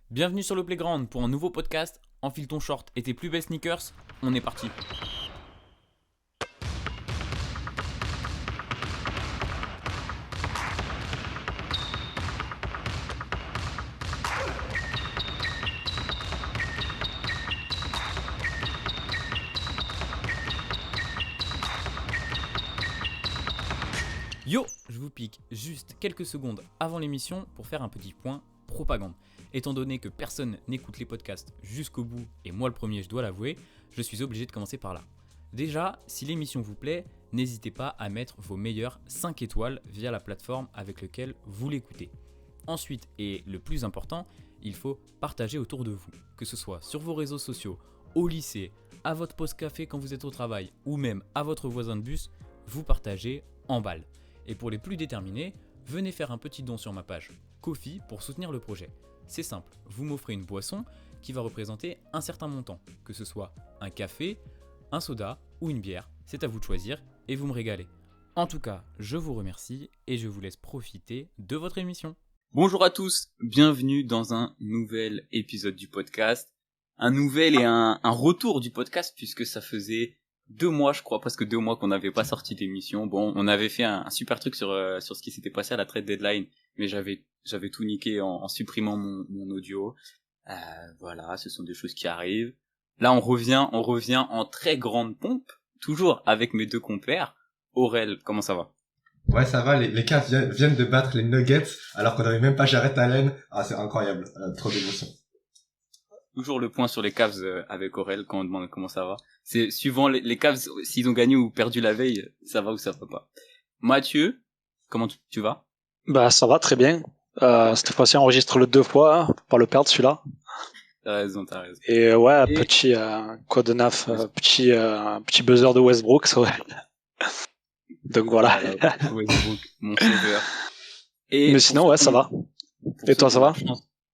Bienvenue sur le Playground pour un nouveau podcast. Enfile ton short et tes plus belles sneakers, on est parti. Yo, je vous pique juste quelques secondes avant l'émission pour faire un petit point propagande. Étant donné que personne n'écoute les podcasts jusqu'au bout, et moi le premier je dois l'avouer, je suis obligé de commencer par là. Déjà, si l'émission vous plaît, n'hésitez pas à mettre vos meilleures 5 étoiles via la plateforme avec laquelle vous l'écoutez. Ensuite, et le plus important, il faut partager autour de vous, que ce soit sur vos réseaux sociaux, au lycée, à votre pause café quand vous êtes au travail, ou même à votre voisin de bus, vous partagez en balle. Et pour les plus déterminés, venez faire un petit don sur ma page Ko-fi pour soutenir le projet. C'est simple, vous m'offrez une boisson qui va représenter un certain montant, que ce soit un café, un soda ou une bière, c'est à vous de choisir et vous me régalez. En tout cas, je vous remercie et je vous laisse profiter de votre émission. Bonjour à tous, bienvenue dans un nouvel épisode du podcast. Un nouvel et un retour du podcast puisque ça faisait 2 mois, je crois, presque 2 mois qu'on n'avait pas sorti d'émission. Bon, on avait fait un super truc sur ce qui s'était passé à la trade deadline, mais j'avais tout niqué en supprimant mon audio. Voilà, ce sont des choses qui arrivent. Là, on revient en très grande pompe, toujours avec mes 2 compères. Aurel, comment ça va? Ouais, ça va, les Cavs viennent de battre les Nuggets, alors qu'on n'avait même pas Jarrett Allen. Ah, c'est incroyable, trop d'émotion. Toujours le point sur les Cavs avec Aurel quand on demande comment ça va. C'est suivant les Cavs, s'ils ont gagné ou perdu la veille, ça va ou ça va pas. Mathieu, comment tu vas? Bah ça va très bien. Cette fois-ci on enregistre le 2 fois, pour pas le perdre celui-là. T'as raison. Et ouais, petit code 9, petit buzzer de Westbrook, ça ouais. Donc voilà. Westbrook, mon sauveur. Mais sinon ouais, ça va. Et toi, ça va?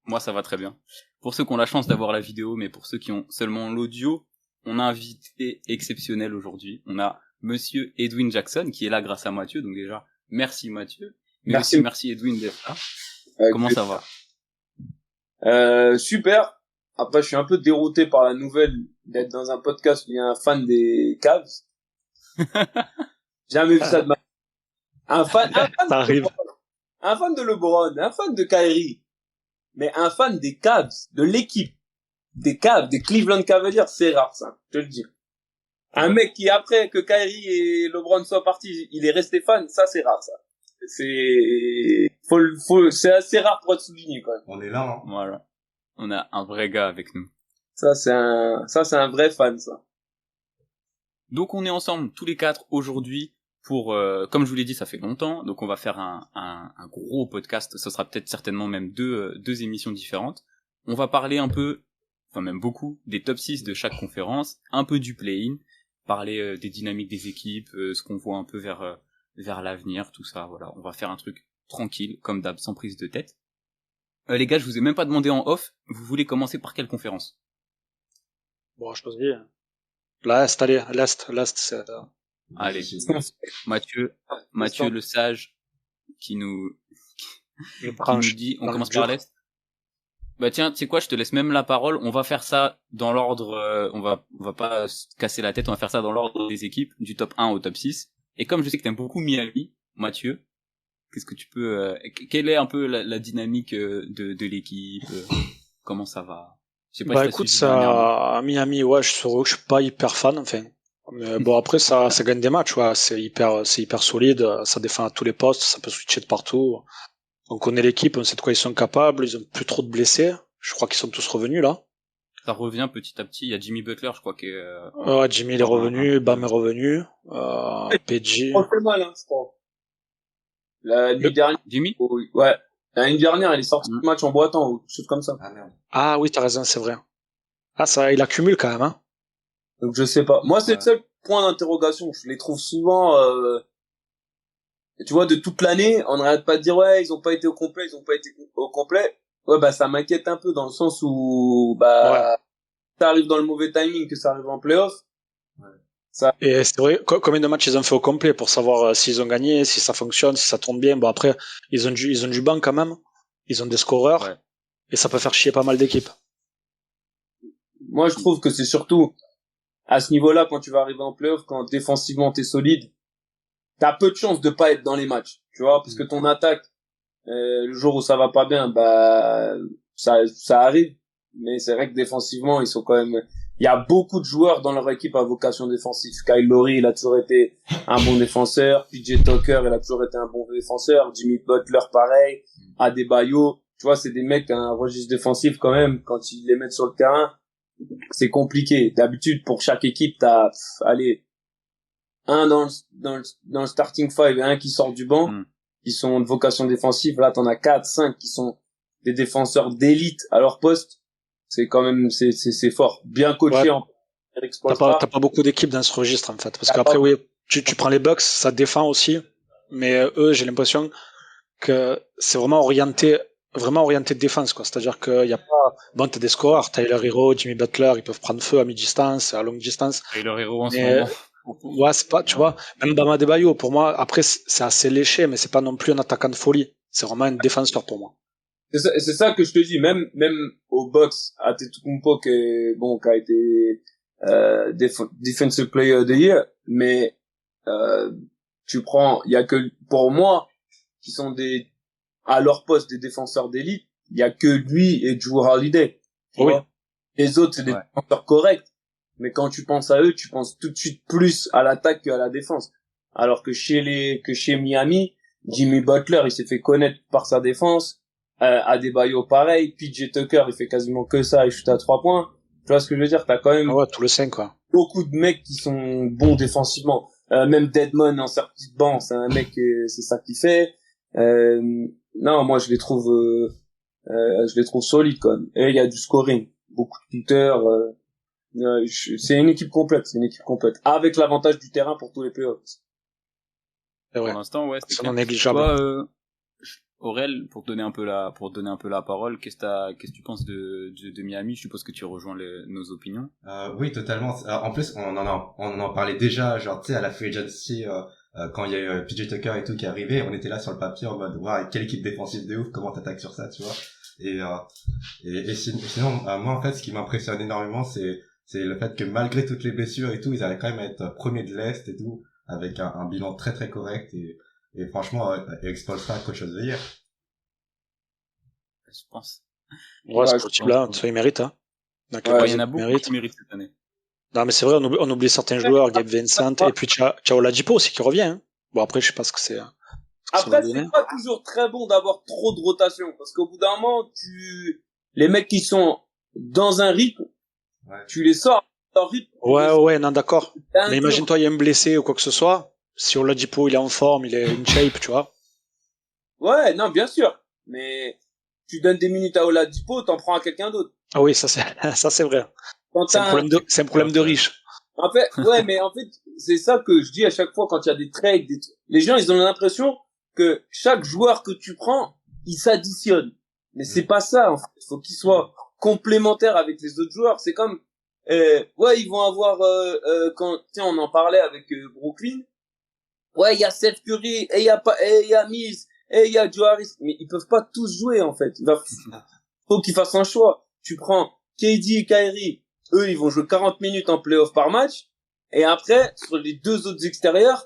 Moi, ça va très bien. Pour ceux qui ont la chance d'avoir la vidéo, mais pour ceux qui ont seulement l'audio, on a un invité exceptionnel aujourd'hui. On a Monsieur Edwin Jackson qui est là grâce à Mathieu. Donc déjà, merci Mathieu. Mais aussi merci Edwin d'être là. Comment ça va? Super. Après, je suis un peu dérouté par la nouvelle d'être dans un podcast où il y a un fan des Cavs. Jamais vu ça de ma vie. Un fan de LeBron, un fan de Kyrie. Mais un fan des Cavs, de l'équipe, des Cavs, des Cleveland Cavaliers, c'est rare, ça, je te le dis. Un mec qui, après que Kyrie et LeBron soient partis, il est resté fan, ça, c'est rare, ça. C'est assez rare pour être souligné, quand même. On est là, hein. Voilà. On a un vrai gars avec nous. Ça, c'est un vrai fan, ça. Donc, on est ensemble, tous les 4, aujourd'hui, pour, comme je vous l'ai dit, ça fait longtemps, donc on va faire un gros podcast, ce sera peut-être certainement même deux émissions différentes. On va parler un peu, enfin même beaucoup, des top 6 de chaque conférence, un peu du play-in, parler des dynamiques des équipes, ce qu'on voit un peu vers l'avenir, tout ça, voilà. On va faire un truc tranquille, comme d'hab, sans prise de tête. Les gars, je vous ai même pas demandé en off, vous voulez commencer par quelle conférence? Bon, je pense bien. L'Est, allez, l'Est, c'est... Allez, Mathieu le sage, qui nous dit, on commence par l'Est. Bah tiens, tu sais quoi, je te laisse même la parole, on va faire ça dans l'ordre, on va pas se casser la tête, on va faire ça dans l'ordre des équipes, du top 1 au top 6. Et comme je sais que t'aimes beaucoup Miami, Mathieu, qu'est-ce que tu peux, quelle est un peu la dynamique de l'équipe, comment ça va? Je sais pas si écoute, ça, Miami, ouais, je suis pas hyper fan, enfin. Mais bon, après, ça gagne des matchs, ouais, c'est hyper solide, ça défend à tous les postes, ça peut switcher de partout. On connaît l'équipe, on sait de quoi ils sont capables, ils ont plus trop de blessés. Je crois qu'ils sont tous revenus, là. Ça revient petit à petit, il y a Jimmy Butler, je crois, qui est, ouais, Jimmy il est revenu, Bam est revenu, PG. On fait mal, hein, je crois. La nuit dernière. Jimmy? Ouais. L'année dernière, il est sorti de match en boitant, ou quelque chose comme ça. Ah merde. Ah oui, t'as raison, c'est vrai. Ah, ça, il accumule quand même, hein. Donc je sais pas. Moi, c'est le seul point d'interrogation. Je les trouve souvent, tu vois, de toute l'année, on n'arrête pas de dire ouais, ils ont pas été au complet. Ouais, bah ça m'inquiète un peu dans le sens où ça arrive dans le mauvais timing, que ça arrive en playoff. Ouais. Ça... Et c'est vrai, combien de matchs ils ont fait au complet pour savoir s'ils ont gagné, si ça fonctionne, si ça tourne bien. Bon après, ils ont du banc quand même. Ils ont des scoreurs. Ouais. Et ça peut faire chier pas mal d'équipes. Moi, je trouve que c'est surtout à ce niveau-là, quand tu vas arriver en playoff, quand défensivement t'es solide, t'as peu de chances de pas être dans les matchs, tu vois, parce que ton attaque, le jour où ça va pas bien, bah ça arrive. Mais c'est vrai que défensivement, ils sont quand même. Il y a beaucoup de joueurs dans leur équipe à vocation défensive. Kyle Lowry, il a toujours été un bon défenseur. PJ Tucker, il a toujours été un bon défenseur. Jimmy Butler, pareil. Adebayo, tu vois, c'est des mecs à un registre défensif quand même. Quand ils les mettent sur le terrain, c'est compliqué. D'habitude, pour chaque équipe, t'as, allez, un dans le starting five et un qui sort du banc, qui sont de vocation défensive. Là, t'en as 4, 5 qui sont des défenseurs d'élite à leur poste. C'est quand même, c'est fort. Bien coaché en Eric Spoelstra. T'as pas beaucoup d'équipes dans ce registre, en fait. Parce qu'après, oui, tu prends les Bucks, ça défend aussi. Mais eux, j'ai l'impression que c'est vraiment orienté défense, quoi. C'est-à-dire qu'il y a pas, bon, t'as des scoreurs, Tyler Hero, Jimmy Butler, ils peuvent prendre feu à mi-distance, à longue distance. Tyler Hero en ce moment. Ouais, c'est pas, tu vois, même Bam Adebayo, pour moi, après, c'est assez léché, mais c'est pas non plus un attaquant de folie. C'est vraiment un défenseur pour moi. C'est ça que je te dis, même au box, Antetokounmpo qui a été defensive player of the year, mais tu prends, il y a que pour moi qui sont à leur poste des défenseurs d'élite, il y a que lui et Jrue Holiday. Oui. Les autres c'est des défenseurs corrects, mais quand tu penses à eux, tu penses tout de suite plus à l'attaque qu'à la défense. Alors que chez Miami, Jimmy Butler, il s'est fait connaître par sa défense. Adebayo pareil, PJ Tucker il fait quasiment que ça, il shoot à 3 points. Tu vois ce que je veux dire, t'as quand même tout le 5 quoi. Beaucoup de mecs qui sont bons défensivement. Même Deadman en sortie de banc, c'est un mec, c'est ça qu'il fait. Non, moi je les trouve solides quand même. Et il y a du scoring, beaucoup de shooters. C'est une équipe complète, avec l'avantage du terrain pour tous les playoffs. Pour l'instant, ouais, c'est négligeable. Toi, Aurel, pour te donner un peu la parole, qu'est-ce que tu penses de Miami? Je suppose que tu rejoins nos opinions. Oui, totalement. En plus, on en parlait déjà, genre, tu sais, à la free agency, quand il y a eu PJ Tucker et tout qui est arrivé, on était là sur le papier en mode, waouh, quelle équipe défensive de ouf, comment t'attaques sur ça, tu vois. Et sinon, moi, en fait, ce qui m'impressionne énormément, c'est le fait que malgré toutes les blessures et tout, ils allaient quand même être premiers de l'Est et tout, avec un bilan très très correct et franchement, Eric Spoelstra, coach of the year. Je pense. Ouais, ce type-là, ça, il mérite, hein. Il y en a beaucoup qui méritent cette année. Non, mais c'est vrai, on oublie certains joueurs, Gabe Vincent, et puis Ciao Oladipo aussi qui revient, hein. Bon, après, je sais pas ce que c'est. Après, c'est pas toujours très bon d'avoir trop de rotation, parce qu'au bout d'un moment, les mecs qui sont dans un rythme, tu les sors dans un rythme. Ouais, non, d'accord. Mais imagine-toi, il y a un blessé ou quoi que ce soit. Si Oladipo, il est en forme, il est in shape, tu vois. Ouais, non, bien sûr. Mais tu donnes des minutes à Oladipo, t'en prends à quelqu'un d'autre. Ah oui, ça c'est vrai. C'est un problème de riche. En fait, mais en fait, c'est ça que je dis à chaque fois quand il y a des trades. Les gens, ils ont l'impression que chaque joueur que tu prends, il s'additionne. Mais c'est pas ça, en fait. Il faut qu'il soit complémentaire avec les autres joueurs. C'est comme, ils vont avoir, quand, tiens, on en parlait avec Brooklyn. Ouais, il y a Seth Curry, et il y a Mills, et il y a Joe Harris. Mais ils peuvent pas tous jouer, en fait. Faut qu'ils fassent un choix. Tu prends KD et Kyrie. Eux, ils vont jouer 40 minutes en playoff par match. Et après, sur les deux autres extérieurs,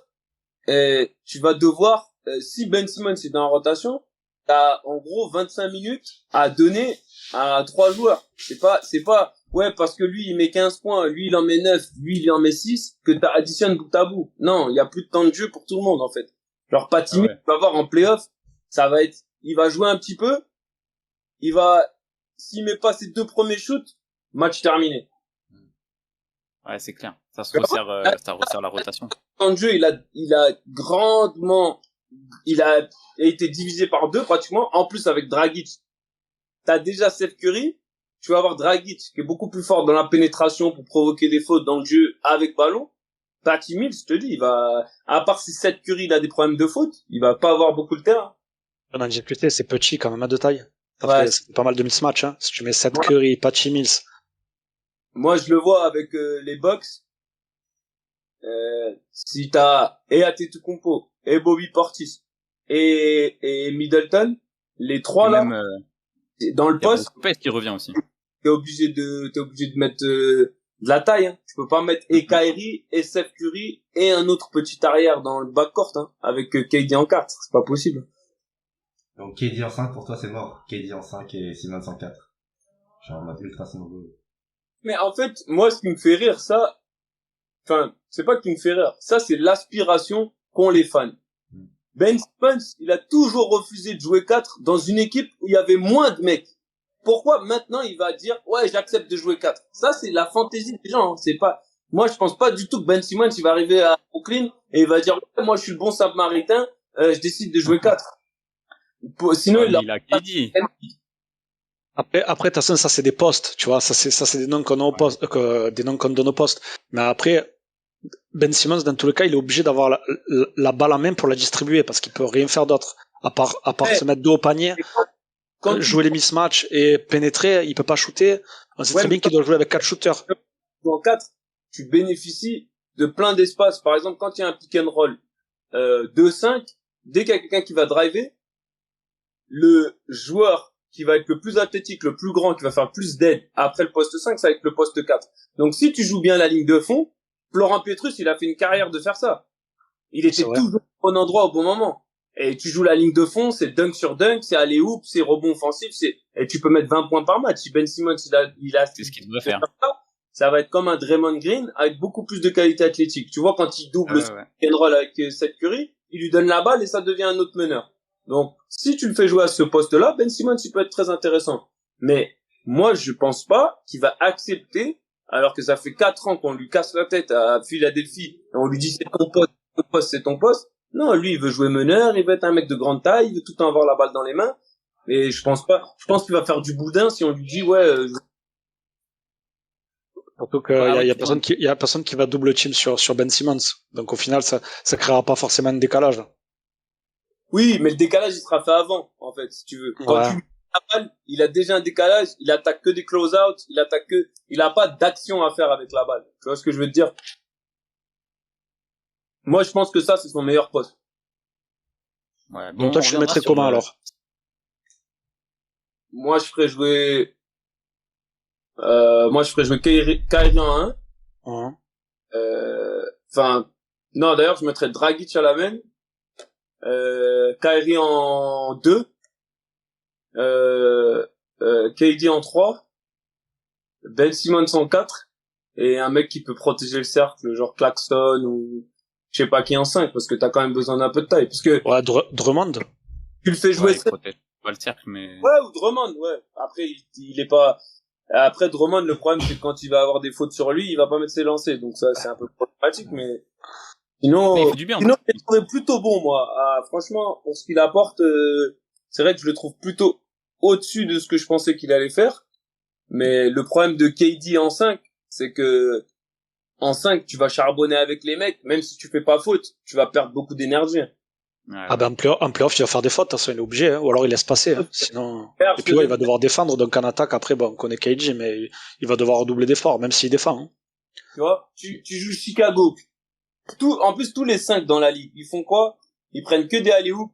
tu vas devoir, si Ben Simmons est dans la rotation, t'as en gros 25 minutes à donner à 3 joueurs. C'est pas, ouais, parce que lui, il met 15 points, lui, il en met 9, lui, il en met 6, que t'as additionné bout à bout. Non, il y a plus de temps de jeu pour tout le monde, en fait. Genre, Patty Mills, tu vas voir en playoff, ça va être, il va jouer un petit peu, s'il met pas ses 2 premiers shoots, match terminé. Ouais, c'est clair. Ça resserre la rotation. En jeu, il a grandement, il a été divisé par 2 pratiquement. En plus, avec Dragic, t'as déjà Seth Curry. Tu vas avoir Dragic qui est beaucoup plus fort dans la pénétration pour provoquer des fautes dans le jeu avec ballon. Patty Mills, je te dis, à part si Seth Curry il a des problèmes de faute, il va pas avoir beaucoup de terrain. On a discuté, c'est petit quand même à de taille. C'est pas mal de mismatch, hein. Si tu mets Seth Curry, Patty Mills. Moi, je le vois avec les Bucks. Si t'as Antetokounmpo et Bobby Portis et Middleton, les 3 là, Dans le poste, Lopez qui revient aussi. t'es obligé de mettre de la taille. Hein. Tu peux pas mettre et Kyrie et Seth Curry et un autre petit arrière dans le backcourt hein, avec KD en 4. C'est pas possible. Donc KD en 5 pour toi c'est mort. KD en 5 et Simmons en 4. Genre en mode ultra snowball. Mais en fait, moi ce qui me fait rire ça, enfin c'est pas qui me fait rire, ça c'est l'aspiration qu'ont les fans. Ben Simmons, il a toujours refusé de jouer 4 dans une équipe où il y avait moins de mecs. Pourquoi maintenant il va dire ouais j'accepte de jouer 4? Ça c'est la fantaisie des gens. Hein. C'est pas, moi je pense pas du tout que Ben Simmons il va arriver à Brooklyn et il va dire ouais, moi je suis le bon Samaritain, je décide de jouer 4. Sinon il a KD. Après, de toute façon, ça c'est des postes, tu vois, ça c'est des noms qu'on a au poste, des noms qu'on donne au poste. Mais après, Ben Simmons, dans tous les cas, il est obligé d'avoir la balle en main pour la distribuer parce qu'il peut rien faire d'autre. À part se mettre dos au panier, jouer les mismatchs et pénétrer, il peut pas shooter. On sait très bien qu'il doit jouer avec 4 shooters. En 4, tu bénéficies de plein d'espace. Par exemple, quand il y a un pick and roll, 2-5, dès qu'il y a quelqu'un qui va driver, le joueur qui va être le plus athlétique, le plus grand, qui va faire plus d'aide après le poste 5, ça va être le poste 4. Donc si tu joues bien la ligne de fond, Florent Pietrus, il a fait une carrière de faire ça. Il était toujours au bon endroit au bon moment. Et tu joues la ligne de fond, c'est dunk sur dunk, c'est aller-hoop, c'est rebond offensif, et tu peux mettre 20 points par match. Si Ben Simmons, c'est ce qu'il doit faire. Ça va être comme un Draymond Green avec beaucoup plus de qualité athlétique. Tu vois, quand il double ce pick and roll avec Seth Curry, il lui donne la balle et ça devient un autre meneur. Donc, si tu le fais jouer à ce poste-là, Ben Simmons, il peut être très intéressant. Mais, moi, je pense pas qu'il va accepter, alors que ça fait 4 ans qu'on lui casse la tête à Philadelphie, et on lui dit c'est ton poste, c'est ton poste. Non, lui, il veut jouer meneur, il veut être un mec de grande taille, il veut tout le temps avoir la balle dans les mains. Et je pense qu'il va faire du boudin si on lui dit, Surtout qu'il y a personne qui va double team sur Ben Simmons. Donc, au final, ça créera pas forcément un décalage. Oui, mais le décalage, il sera fait avant, en fait, si tu veux. Quand tu la balle, il a déjà un décalage, il attaque que des close-out, il a pas d'action à faire avec la balle. Tu vois ce que je veux te dire? Moi, je pense que ça, c'est son meilleur poste. Ouais, bon, donc toi, tu le mettrais comment, alors? Moi, je ferais jouer Kyrie en 1. Non, d'ailleurs, je mettrais Dragic à la main. Kyrie en 2, KD en 3, Ben Simmons en 4, et un mec qui peut protéger le cercle, genre Claxton ou je sais pas qui en 5, parce que t'as quand même besoin d'un peu de taille, parce que Drummond, tu le fais jouer, il protège pas le cercle, mais ou Drummond, après il est pas, après Drummond, le problème c'est que quand il va avoir des fautes sur lui, il va pas mettre ses lancers, donc ça c'est un peu problématique, mais sinon, il fait du bien, je le trouvais plutôt bon, moi. Franchement, pour ce qu'il apporte, c'est vrai que je le trouve plutôt au-dessus de ce que je pensais qu'il allait faire. Mais le problème de KD en 5, c'est que en 5, tu vas charbonner avec les mecs, même si tu fais pas faute, tu vas perdre beaucoup d'énergie. Ouais. Ah ben en playoff, il va faire des fautes, ça il est obligé, hein, ou alors il laisse passer. Hein, sinon, et puis il va devoir défendre. Donc en attaque, après, bon, on connaît KD, mais il va devoir redoubler d'efforts, même s'il défend. Hein. Tu vois, tu joues Chicago. En plus, tous les 5 dans la ligue, ils font quoi? Ils prennent que des alley-oop.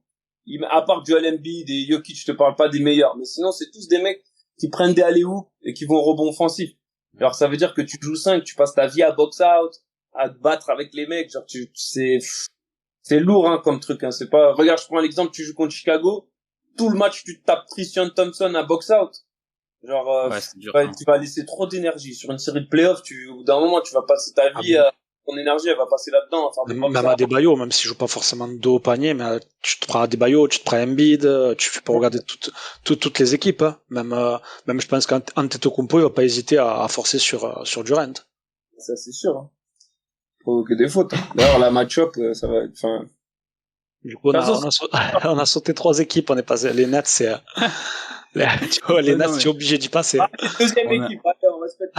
À part Joel Embiid et Jokic, je te parle pas des meilleurs, mais sinon c'est tous des mecs qui prennent des alley-oop et qui vont au rebond offensif. Alors ça veut dire que tu joues 5, tu passes ta vie à box out, à te battre avec les mecs, genre c'est lourd hein comme truc hein, c'est pas, regarde, je prends l'exemple, tu joues contre Chicago, tout le match tu te tapes Tristan Thompson à box out. Genre tu vas laisser trop d'énergie sur une série de playoffs, au bout d'un moment tu vas passer ta vie ton énergie elle va passer là-dedans à faire des même à Adebayo, même si je joue pas forcément de dos au panier, mais tu te prends Adebayo, tu te prends Embiid, tu peux regarder toutes les équipes, hein. Même je pense qu'Antetokounmpo il va pas hésiter à forcer sur Durant. Ça c'est sûr. Hein. Faut que des fautes. D'ailleurs la match-up ça va être du coup on a sauté 3 équipes, on est passé les Nets c'est tu vois, les Nets tu es obligé d'y passer. Deuxième équipe, on respecte.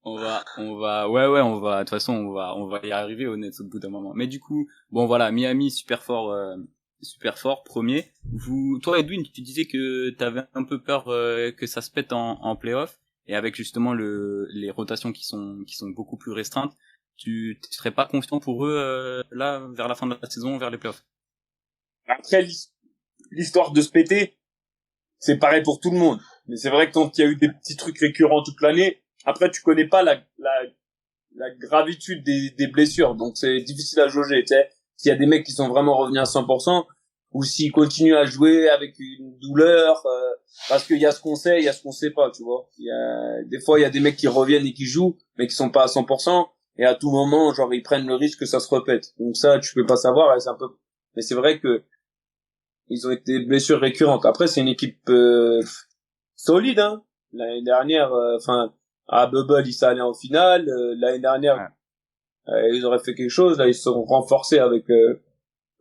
on va, de toute façon, on va y arriver au Nets au bout d'un moment. Mais du coup, bon voilà, Miami, super fort, premier. Toi Edwin, tu disais que t'avais un peu peur, que ça se pète en playoff, et avec justement les rotations qui sont beaucoup plus restreintes, tu serais pas confiant pour eux, là, vers la fin de la saison, vers les playoffs? Après, l'histoire de se péter, c'est pareil pour tout le monde. Mais c'est vrai que quand il y a eu des petits trucs récurrents toute l'année, après tu connais pas la gravitude des blessures, donc c'est difficile à jauger, tu sais. S'il y a des mecs qui sont vraiment revenus à 100%, ou s'ils continuent à jouer avec une douleur, parce qu'il y a ce qu'on sait, il y a ce qu'on sait pas, tu vois. Des fois, il y a des mecs qui reviennent et qui jouent, mais qui sont pas à 100%, et à tout moment, genre, ils prennent le risque que ça se répète. Donc ça, tu peux pas savoir, et c'est un peu, mais c'est vrai que ils ont été blessures récurrentes. Après, c'est une équipe, solide, hein. L'année dernière, à Bubble, ils sont allés en finale, l'année dernière, ils auraient fait quelque chose, là, ils se sont renforcés avec,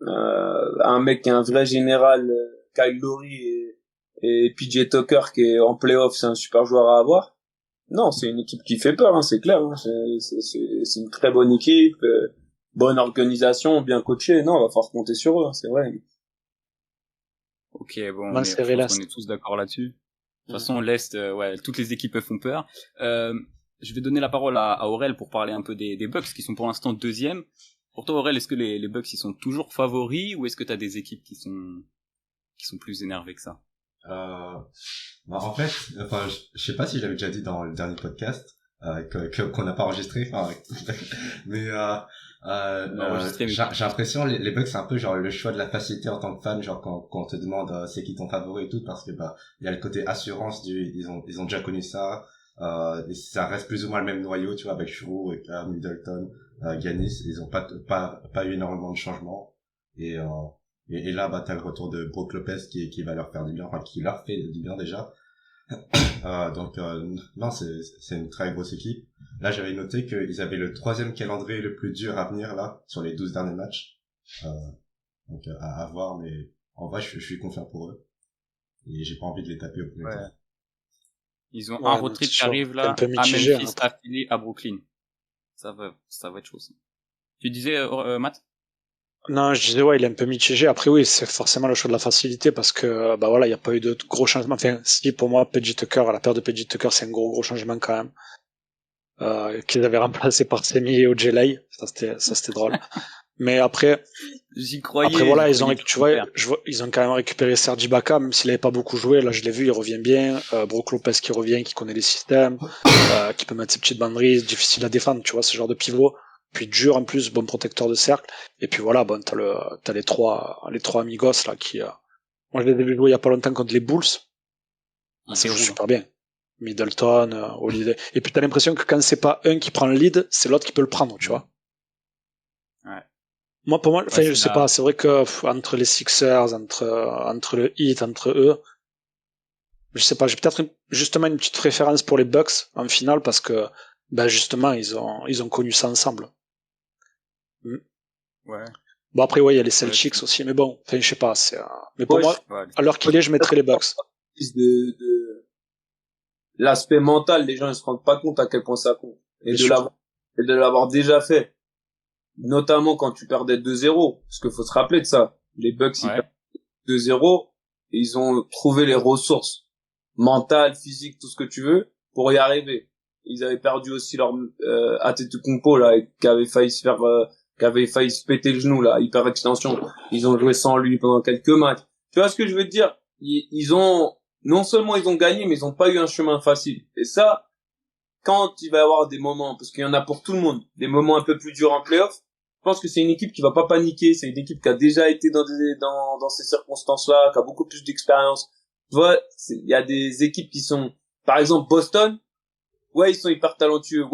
un mec qui est un vrai général, Kyle Lowry et PJ Tucker qui est en playoff, c'est un super joueur à avoir. Non, c'est une équipe qui fait peur, hein, c'est clair. Hein. C'est une très bonne équipe, bonne organisation, bien coachée. Non, on va falloir compter sur eux, hein, c'est vrai. Ok, bon, je pense qu'on est tous d'accord là-dessus. De toute façon, l'Est, toutes les équipes font peur. Je vais donner la parole à Aurel pour parler un peu des Bucks qui sont pour l'instant deuxième. Pour toi, Aurel, est-ce que les Bucks ils sont toujours favoris ou est-ce que t'as des équipes qui sont plus énervées que ça? En fait, je sais pas si je l'avais déjà dit dans le dernier podcast qu'on n'a pas enregistré, mais j'ai l'impression les Bucks c'est un peu genre le choix de la facilité en tant que fan, genre quand on te demande c'est qui ton favori et tout, parce que il y a le côté assurance ils ont déjà connu ça. Et ça reste plus ou moins le même noyau, tu vois, avec Shrew, avec Middleton, Giannis, ils ont pas eu énormément de changements. Et là, t'as le retour de Brook Lopez qui va leur faire du bien, enfin, qui leur fait du bien déjà. Non, c'est une très grosse équipe. Là, j'avais noté qu'ils avaient le 3e calendrier le plus dur à venir, là, sur les 12 derniers matchs. À voir, mais en vrai, je suis confiant pour eux. Et j'ai pas envie de les taper au premier tour. Ils ont un road trip qui arrive là, à Memphis, à Philly, à Brooklyn. Ça va être chaud, ça. Tu disais, Matt? Non, je disais, il est un peu mitigé. Après, oui, c'est forcément le choix de la facilité parce que, il n'y a pas eu de gros changements. Enfin, si, pour moi, PJ Tucker, la paire de PJ Tucker, c'est un gros changement quand même. Qu'ils avaient remplacé par Semi et Ojeley. Ça, c'était drôle. Mais après, j'y croyais. Après, ils ont quand même récupéré Serge Ibaka, même s'il avait pas beaucoup joué. Là, je l'ai vu, il revient bien. Brook Lopez qui revient, qui connaît les systèmes, qui peut mettre ses petites banderies, difficile à défendre, tu vois, ce genre de pivot. Puis dur en plus, bon protecteur de cercle. Et puis voilà, t'as les trois amigos, là, qui, moi, je les ai vus jouer il y a pas longtemps contre les Bulls. Ça joue super bien. Middleton, Holiday. Et puis t'as l'impression que quand c'est pas un qui prend le lead, c'est l'autre qui peut le prendre, tu vois. Ouais. Moi, pour moi, je sais pas, c'est vrai que entre les Sixers, entre le Heat, entre eux, je sais pas, j'ai peut-être justement une petite préférence pour les Bucks en finale parce que, justement, ils ont connu ça ensemble. Ouais. Bon, après, il y a les Celtics aussi, mais bon, je sais pas, mais pour moi, à l'heure qu'il est, je mettrais les Bucks. De l'aspect mental, les gens, ils se rendent pas compte à quel point ça compte. Et de l'avoir déjà fait. Notamment quand tu perdais 2-0, parce qu'il faut se rappeler de ça. Les Bucks, ils perdent 2-0, et ils ont trouvé les ressources mentales, physiques, tout ce que tu veux, pour y arriver. Ils avaient perdu aussi leur Antetokounmpo là, qui avait failli se péter le genou là, hyper extension. Ils ont joué sans lui pendant quelques matchs. Tu vois ce que je veux te dire? Ils ont non seulement ils ont gagné, mais ils ont pas eu un chemin facile. Et ça, quand il va y avoir des moments, parce qu'il y en a pour tout le monde, des moments un peu plus durs en playoff, je pense que c'est une équipe qui va pas paniquer, c'est une équipe qui a déjà été dans ces circonstances-là, qui a beaucoup plus d'expérience. Tu vois, il y a des équipes qui sont, par exemple, Boston, ils sont hyper talentueux,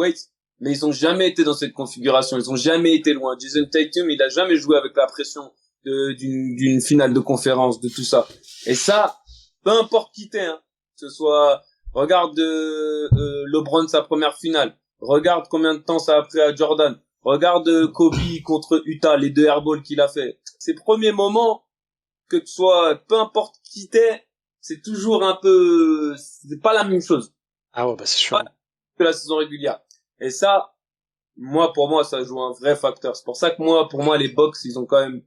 mais ils ont jamais été dans cette configuration, ils ont jamais été loin. Jason Tatum, il a jamais joué avec la pression d'une finale de conférence, de tout ça. Et ça, peu importe qui t'es, hein, que ce soit, regarde LeBron sa première finale. Regarde combien de temps ça a pris à Jordan. Regarde Kobe contre Utah, les 2 airballs qu'il a fait. Ces premiers moments, que tu sois, peu importe qui t'es, c'est toujours un peu, c'est pas la même chose. Ah ouais, c'est sûr. Que la saison régulière. Et ça, pour moi, ça joue un vrai facteur. C'est pour ça que pour moi, les Bucks, ils ont quand même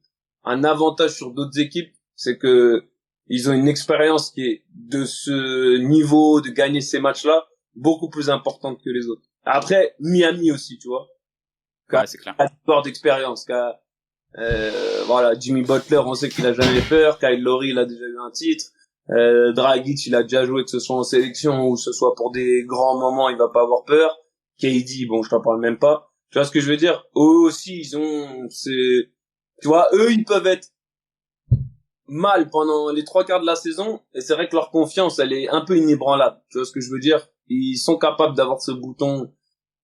un avantage sur d'autres équipes. C'est que ils ont une expérience qui est de ce niveau, de gagner ces matchs-là, beaucoup plus importante que les autres. Après, Miami aussi, tu vois. C'est clair. Sport d'expérience, Jimmy Butler, on sait qu'il a jamais peur. Kyle Lowry, il a déjà eu un titre. Dragic, il a déjà joué, que ce soit en sélection ou que ce soit pour des grands moments, il va pas avoir peur. KD, bon, je t'en parle même pas. Tu vois ce que je veux dire? Eux aussi, tu vois, eux, ils peuvent être mal pendant les 3 quarts de la saison, et c'est vrai que leur confiance, elle est un peu inébranlable. Tu vois ce que je veux dire? Ils sont capables d'avoir ce bouton,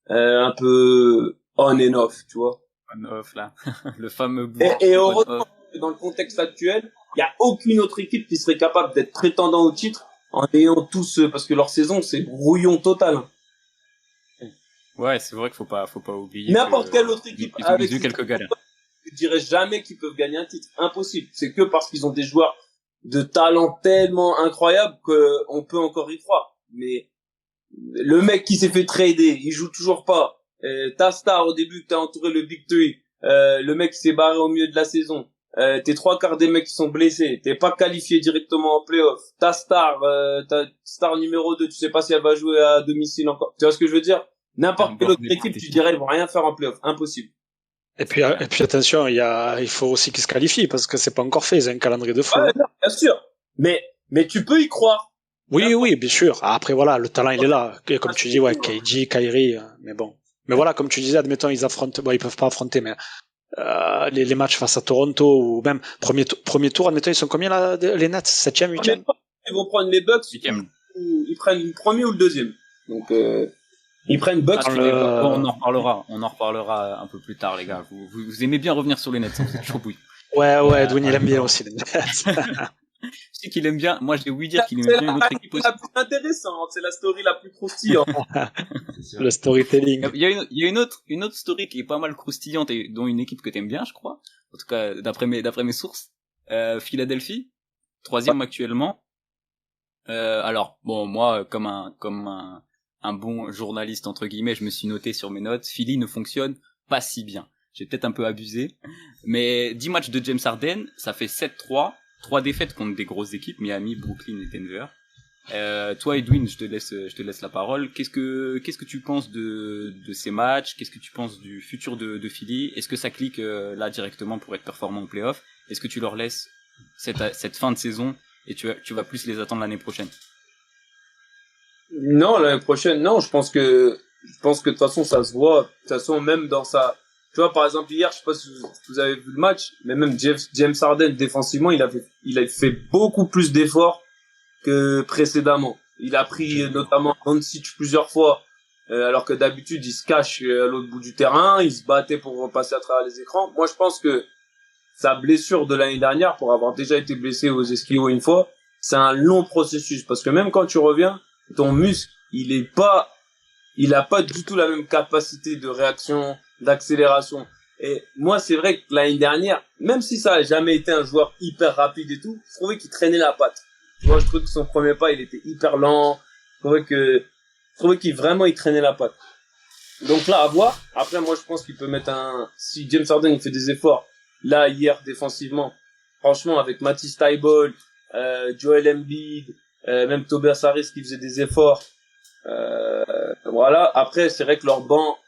un peu on and off, tu vois. On-off, là. Le fameux bouton. Et heureusement, dans le contexte actuel, il y a aucune autre équipe qui serait capable d'être prétendant au titre en ayant tous, parce que leur saison, c'est brouillon total. Ouais, c'est vrai qu'il faut pas oublier. N'importe quelle autre équipe ils ont eu quelques galères. Je dirais jamais qu'ils peuvent gagner un titre. Impossible. C'est que parce qu'ils ont des joueurs de talent tellement incroyable qu'on peut encore y croire. Mais le mec qui s'est fait trader, il joue toujours pas. Ta star au début que t'as entouré le Big Three, le mec qui s'est barré au milieu de la saison. T'es 3 quarts des mecs qui sont blessés. T'es pas qualifié directement en playoff. Ta star numéro 2, tu sais pas si elle va jouer à domicile encore. Tu vois ce que je veux dire? N'importe quelle autre équipe, tu dirais, ils vont rien faire en playoff. Impossible. Et puis attention, il faut aussi qu'ils se qualifient parce que c'est pas encore fait, ils ont un calendrier de fou. Ouais, non, bien sûr. Mais tu peux y croire. Oui, bien sûr. Après voilà, le talent il est là. Et comme tu dis, ouais, KG, Kyrie, mais bon. Mais voilà, comme tu disais, admettons ils affrontent, bon ils peuvent pas affronter, mais les matchs face à Toronto ou même premier tour, admettons ils sont combien là, les Nets, 7e, 8e? Ils vont prendre les Bucks, 8e. Ils prennent le premier ou le deuxième. Donc ils prennent Bucks. On en reparlera un peu plus tard, les gars. Vous aimez bien revenir sur les Nets, vous êtes toujours bouillis. Ouais, Dwayne il aime bien aussi les Nets. Je sais qu'il aime bien. Moi, je vais lui dire qu'il aime bien une autre équipe aussi. C'est la plus intéressante, c'est la story la plus croustillante. Le storytelling. Il y a une autre story qui est pas mal croustillante et dont une équipe que t'aimes bien, je crois. En tout cas, d'après mes sources. Philadelphie, 3e actuellement. Alors, bon, moi, comme un bon journaliste, entre guillemets, je me suis noté sur mes notes, Philly ne fonctionne pas si bien. J'ai peut-être un peu abusé. Mais 10 matchs de James Harden, ça fait 7-3. 3 défaites contre des grosses équipes, Miami, Brooklyn et Denver. Toi, Edwin, je te laisse la parole. Qu'est-ce que tu penses de ces matchs? Qu'est-ce que tu penses du futur de Philly? Est-ce que ça clique là directement pour être performant au playoff? Est-ce que tu leur laisses cette fin de saison et tu vas plus les attendre l'année prochaine? Non, l'année prochaine, non. Je pense que de toute façon, ça se voit. De toute façon, même dans sa... Tu vois, par exemple, hier, je sais pas si vous avez vu le match, mais même James Harden, défensivement, il a fait beaucoup plus d'efforts que précédemment. Il a pris notamment Doncic plusieurs fois, alors que d'habitude, il se cache à l'autre bout du terrain, il se battait pour passer à travers les écrans. Moi, je pense que sa blessure de l'année dernière, pour avoir déjà été blessé aux esquimaux une fois, c'est un long processus. Parce que même quand tu reviens, ton muscle, il a pas du tout la même capacité de réaction, d'accélération. Et moi, c'est vrai que l'année dernière, même si ça a jamais été un joueur hyper rapide et tout, je trouvais qu'il traînait la patte. Tu vois, je trouvais que son premier pas, il était hyper lent. Je trouvais qu'il traînait la patte. Donc là, à voir. Après, moi, je pense qu'il peut mettre si James Harden, il fait des efforts, là, hier, défensivement, franchement, avec Matisse Thybulle, Joel Embiid, même Tobias Harris qui faisait des efforts, voilà. Après, c'est vrai que leur banc,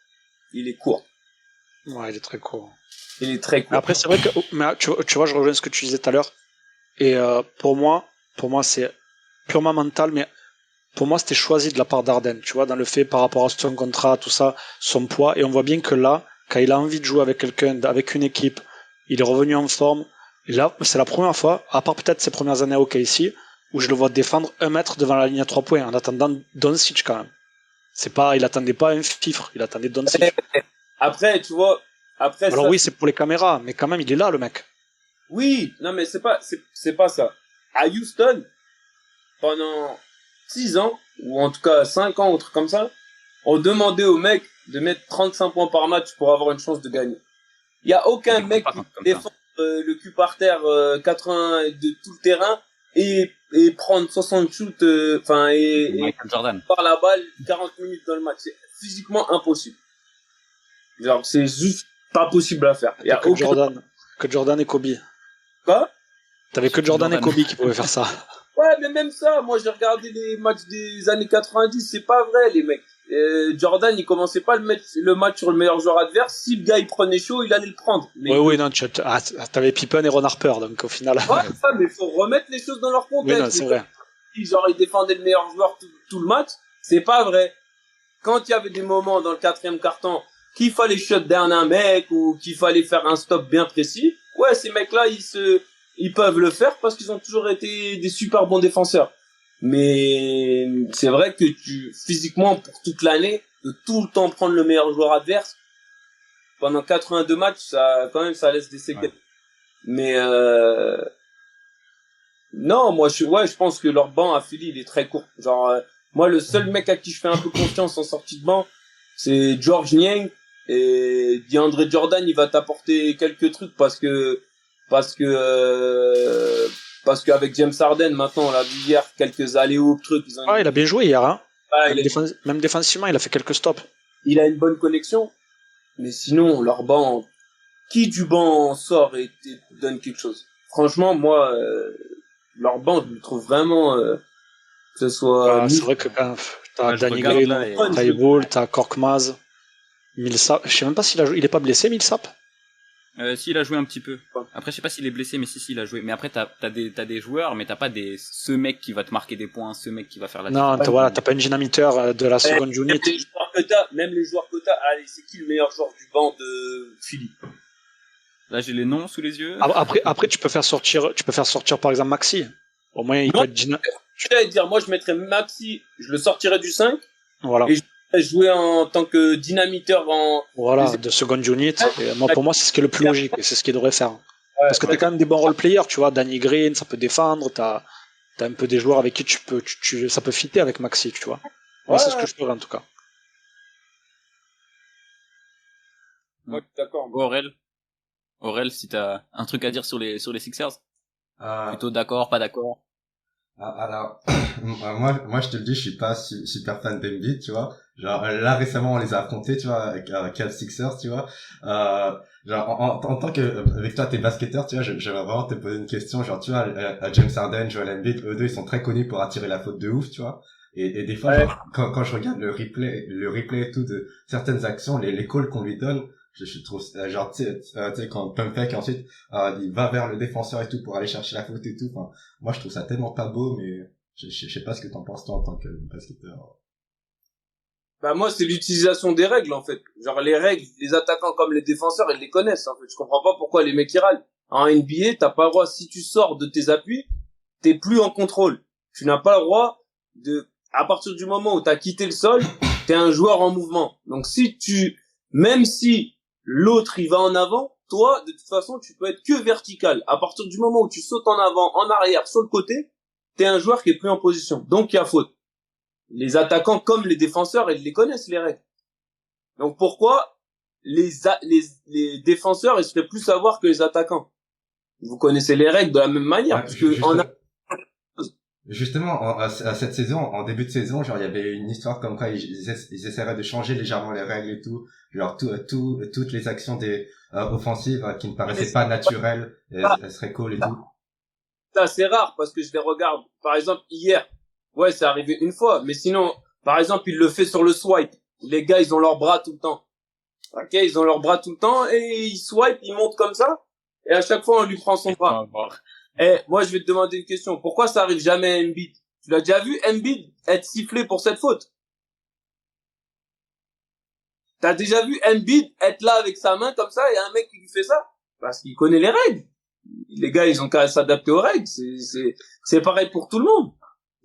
il est court. Ouais, il est très court. Il est très court. Après, c'est vrai que, mais tu vois, je reviens à ce que tu disais tout à l'heure. Et pour moi, c'est purement mental, mais pour moi, c'était choisi de la part d'Arden, tu vois, dans le fait par rapport à son contrat, tout ça, son poids. Et on voit bien que là, quand il a envie de jouer avec quelqu'un, avec une équipe, il est revenu en forme. Et là, c'est la première fois, à part peut-être ses premières années au KC, où je le vois défendre 1 mètre devant la ligne à 3 points, en attendant Doncic quand même. Il attendait pas un fifre, il attendait Doncic. Après, tu vois, alors ça, oui, c'est pour les caméras, mais quand même, il est là, le mec. Oui, non, mais c'est pas ça. À Houston, pendant 6 ans, ou en tout cas 5 ans, ou truc comme ça, on demandait aux mecs de mettre 35 points par match pour avoir une chance de gagner. Il y a aucun mec qui défend le cul par terre 80 de tout le terrain et prendre 60 shoots et par la balle 40 minutes dans le match. C'est physiquement impossible. Genre, c'est juste pas possible à faire. Il y a que Jordan et Kobe. Quoi? T'avais que Jordan et Kobe qui pouvaient faire ça. Ouais, mais même ça, moi j'ai regardé les matchs des années 90, c'est pas vrai les mecs. Jordan, il commençait pas le match sur le meilleur joueur adverse. Si le gars il prenait chaud, il allait le prendre. Mais oui, non, t'avais Pippen et Ron Harper, donc au final. Ouais, ça, mais faut remettre les choses dans leur contexte. Oui, non, c'est vrai. Genre, ils défendaient le meilleur joueur tout le match. C'est pas vrai. Quand il y avait des moments dans le 4e quart-temps qu'il fallait shut down un mec ou qu'il fallait faire un stop bien précis, ouais, ces mecs-là, ils peuvent le faire parce qu'ils ont toujours été des super bons défenseurs. Mais c'est vrai que physiquement, pour toute l'année, de tout le temps prendre le meilleur joueur adverse, pendant 82 matchs, ça laisse des séquelles. Ouais. Mais, non, moi, je pense que leur banc à Philly, il est très court. Genre, moi, le seul mec à qui je fais un peu confiance en sortie de banc, c'est George Niang, et DeAndre Jordan, il va t'apporter quelques trucs parce que avec James Harden, maintenant, on l'a vu hier, quelques alley-oop, trucs. Il a bien joué hier, hein. Même défensivement, il a fait quelques stops. Il a une bonne connexion. Mais sinon, leur banc, qui du banc sort et donne quelque chose? Franchement, moi, leur banc, je le trouve vraiment, que ce soit... c'est vrai que t'as Danny Green, t'as Ebol, t'as Korkmaz, Millsap. Je sais même pas s'il a joué. Il est pas blessé, Millsap? S'il a joué un petit peu. Après, je sais pas s'il est blessé, mais si, il a joué. Mais après, t'as des joueurs, mais t'as pas ce mec qui va te marquer des points, ce mec qui va faire la différence. Non, t'as pas un dynamiteur de la seconde unit. Même les joueurs que t'as, allez, c'est qui le meilleur joueur du banc de Philly? Là, j'ai les noms sous les yeux. Après, tu peux faire sortir par exemple Maxi. Au moins, il peut être dynamique. Je vais dire, moi, je mettrais Maxi, je le sortirais du 5. Voilà. Et je vais jouer en tant que dynamiteur de seconde unit. Et moi, pour moi, c'est ce qui est le plus logique et c'est ce qu'il devrait faire. Parce que t'as quand même des bons role-players, tu vois. Danny Green, ça peut défendre. T'as un peu des joueurs avec qui ça peut fitter avec Maxi, tu vois. Moi, c'est ce que je ferais en tout cas. Ouais, d'accord. Bon, Aurel, si t'as un truc à dire sur les Sixers, plutôt d'accord, pas d'accord. Alors, moi, je te le dis, je suis pas super fan d'Embiid, tu vois. Genre, là, récemment, on les a affrontés, tu vois, avec Cavs Sixers, tu vois. Genre, en tant que, avec toi, t'es basketteur, tu vois, j'aimerais vraiment te poser une question. Genre, tu vois, James Harden, Joel Embiid, eux deux, ils sont très connus pour attirer la faute de ouf, tu vois. Et des fois, genre, quand je regarde le replay et tout de certaines actions, les calls qu'on lui donne, je trouve, genre, tu sais, quand Pumpek ensuite, il va vers le défenseur et tout pour aller chercher la faute et tout. Enfin, moi, je trouve ça tellement pas beau, mais je sais pas ce que t'en penses toi en tant que basketteur. Bah, moi, c'est l'utilisation des règles, en fait. Genre, les règles, les attaquants comme les défenseurs, ils les connaissent, en fait. Je comprends pas pourquoi les mecs, ils râlent. En NBA, t'as pas le droit, si tu sors de tes appuis, t'es plus en contrôle. Tu n'as pas le droit à partir du moment où t'as quitté le sol, t'es un joueur en mouvement. Donc, même si l'autre, il va en avant, toi, de toute façon, tu peux être que vertical. À partir du moment où tu sautes en avant, en arrière, sur le côté, t'es un joueur qui est plus en position. Donc, il y a faute. Les attaquants, comme les défenseurs, ils les connaissent, les règles. Donc, pourquoi les défenseurs, ils seraient plus savoir que les attaquants? Vous connaissez les règles de la même manière, parce que Justement, à cette saison, en début de saison, genre, il y avait une histoire comme quoi ils essaieraient de changer légèrement les règles et tout. Genre, toutes les actions des offensives qui ne paraissaient pas naturelles, elles seraient cool et tout. Ça, c'est rare parce que je les regarde. Par exemple, hier, ouais, c'est arrivé une fois. Mais sinon, par exemple, il le fait sur le swipe. Les gars, ils ont leurs bras tout le temps. Ok, ils ont leurs bras tout le temps et ils swipe, ils montent comme ça. Et à chaque fois, on lui prend son bras. Moi, je vais te demander une question. Pourquoi ça arrive jamais à Embiid? Tu l'as déjà vu, Embiid, être sifflé pour cette faute? T'as déjà vu Embiid être là avec sa main comme ça et un mec qui lui fait ça? Parce qu'il connaît les règles. Les gars, ils ont qu'à s'adapter aux règles. C'est pareil pour tout le monde.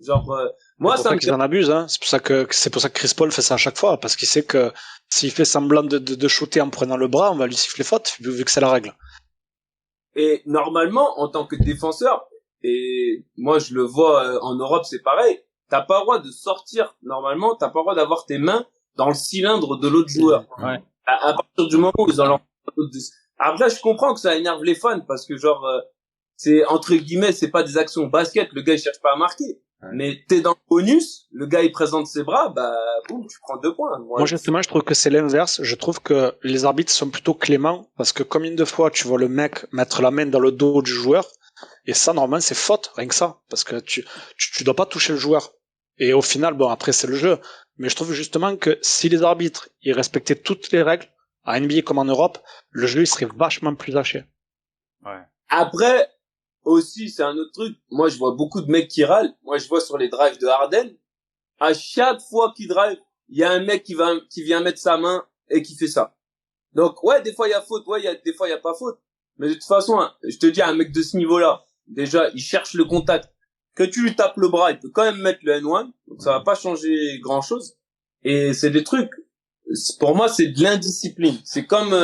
Genre, moi, ça me qu'ils en abusent, hein. C'est pour ça que Chris Paul fait ça à chaque fois. Parce qu'il sait que s'il fait semblant de shooter en prenant le bras, on va lui siffler faute, vu que c'est la règle. Et normalement, en tant que défenseur, et moi je le vois en Europe, c'est pareil, t'as pas le droit de sortir, normalement, t'as pas le droit d'avoir tes mains dans le cylindre de l'autre joueur. Ouais. À partir du moment où ils ont leur... Après, je comprends que ça énerve les fans, parce que genre, c'est, entre guillemets, c'est pas des actions basket, le gars il cherche pas à marquer. Ouais. Mais t'es dans le bonus, le gars il présente ses bras, bah boum, tu prends 2 points. Moi justement, je trouve que c'est l'inverse. Je trouve que les arbitres sont plutôt cléments parce que combien de fois tu vois le mec mettre la main dans le dos du joueur et ça normalement c'est faute, rien que ça, parce que tu dois pas toucher le joueur. Et au final, bon après c'est le jeu, mais je trouve justement que si les arbitres ils respectaient toutes les règles, à NBA comme en Europe, le jeu il serait vachement plus haché. Ouais. Après, aussi, c'est un autre truc. Moi, je vois beaucoup de mecs qui râlent. Moi, je vois sur les drives de Harden, à chaque fois qu'il drive, il y a un mec qui vient mettre sa main et qui fait ça. Donc, ouais, des fois, il y a faute. Ouais, des fois, il y a pas faute. Mais de toute façon, hein, je te dis, un mec de ce niveau-là, déjà, il cherche le contact. Que tu lui tapes le bras, il peut quand même mettre le N1. Donc, ça va pas changer grand-chose. Et c'est des trucs, pour moi, c'est de l'indiscipline. C'est comme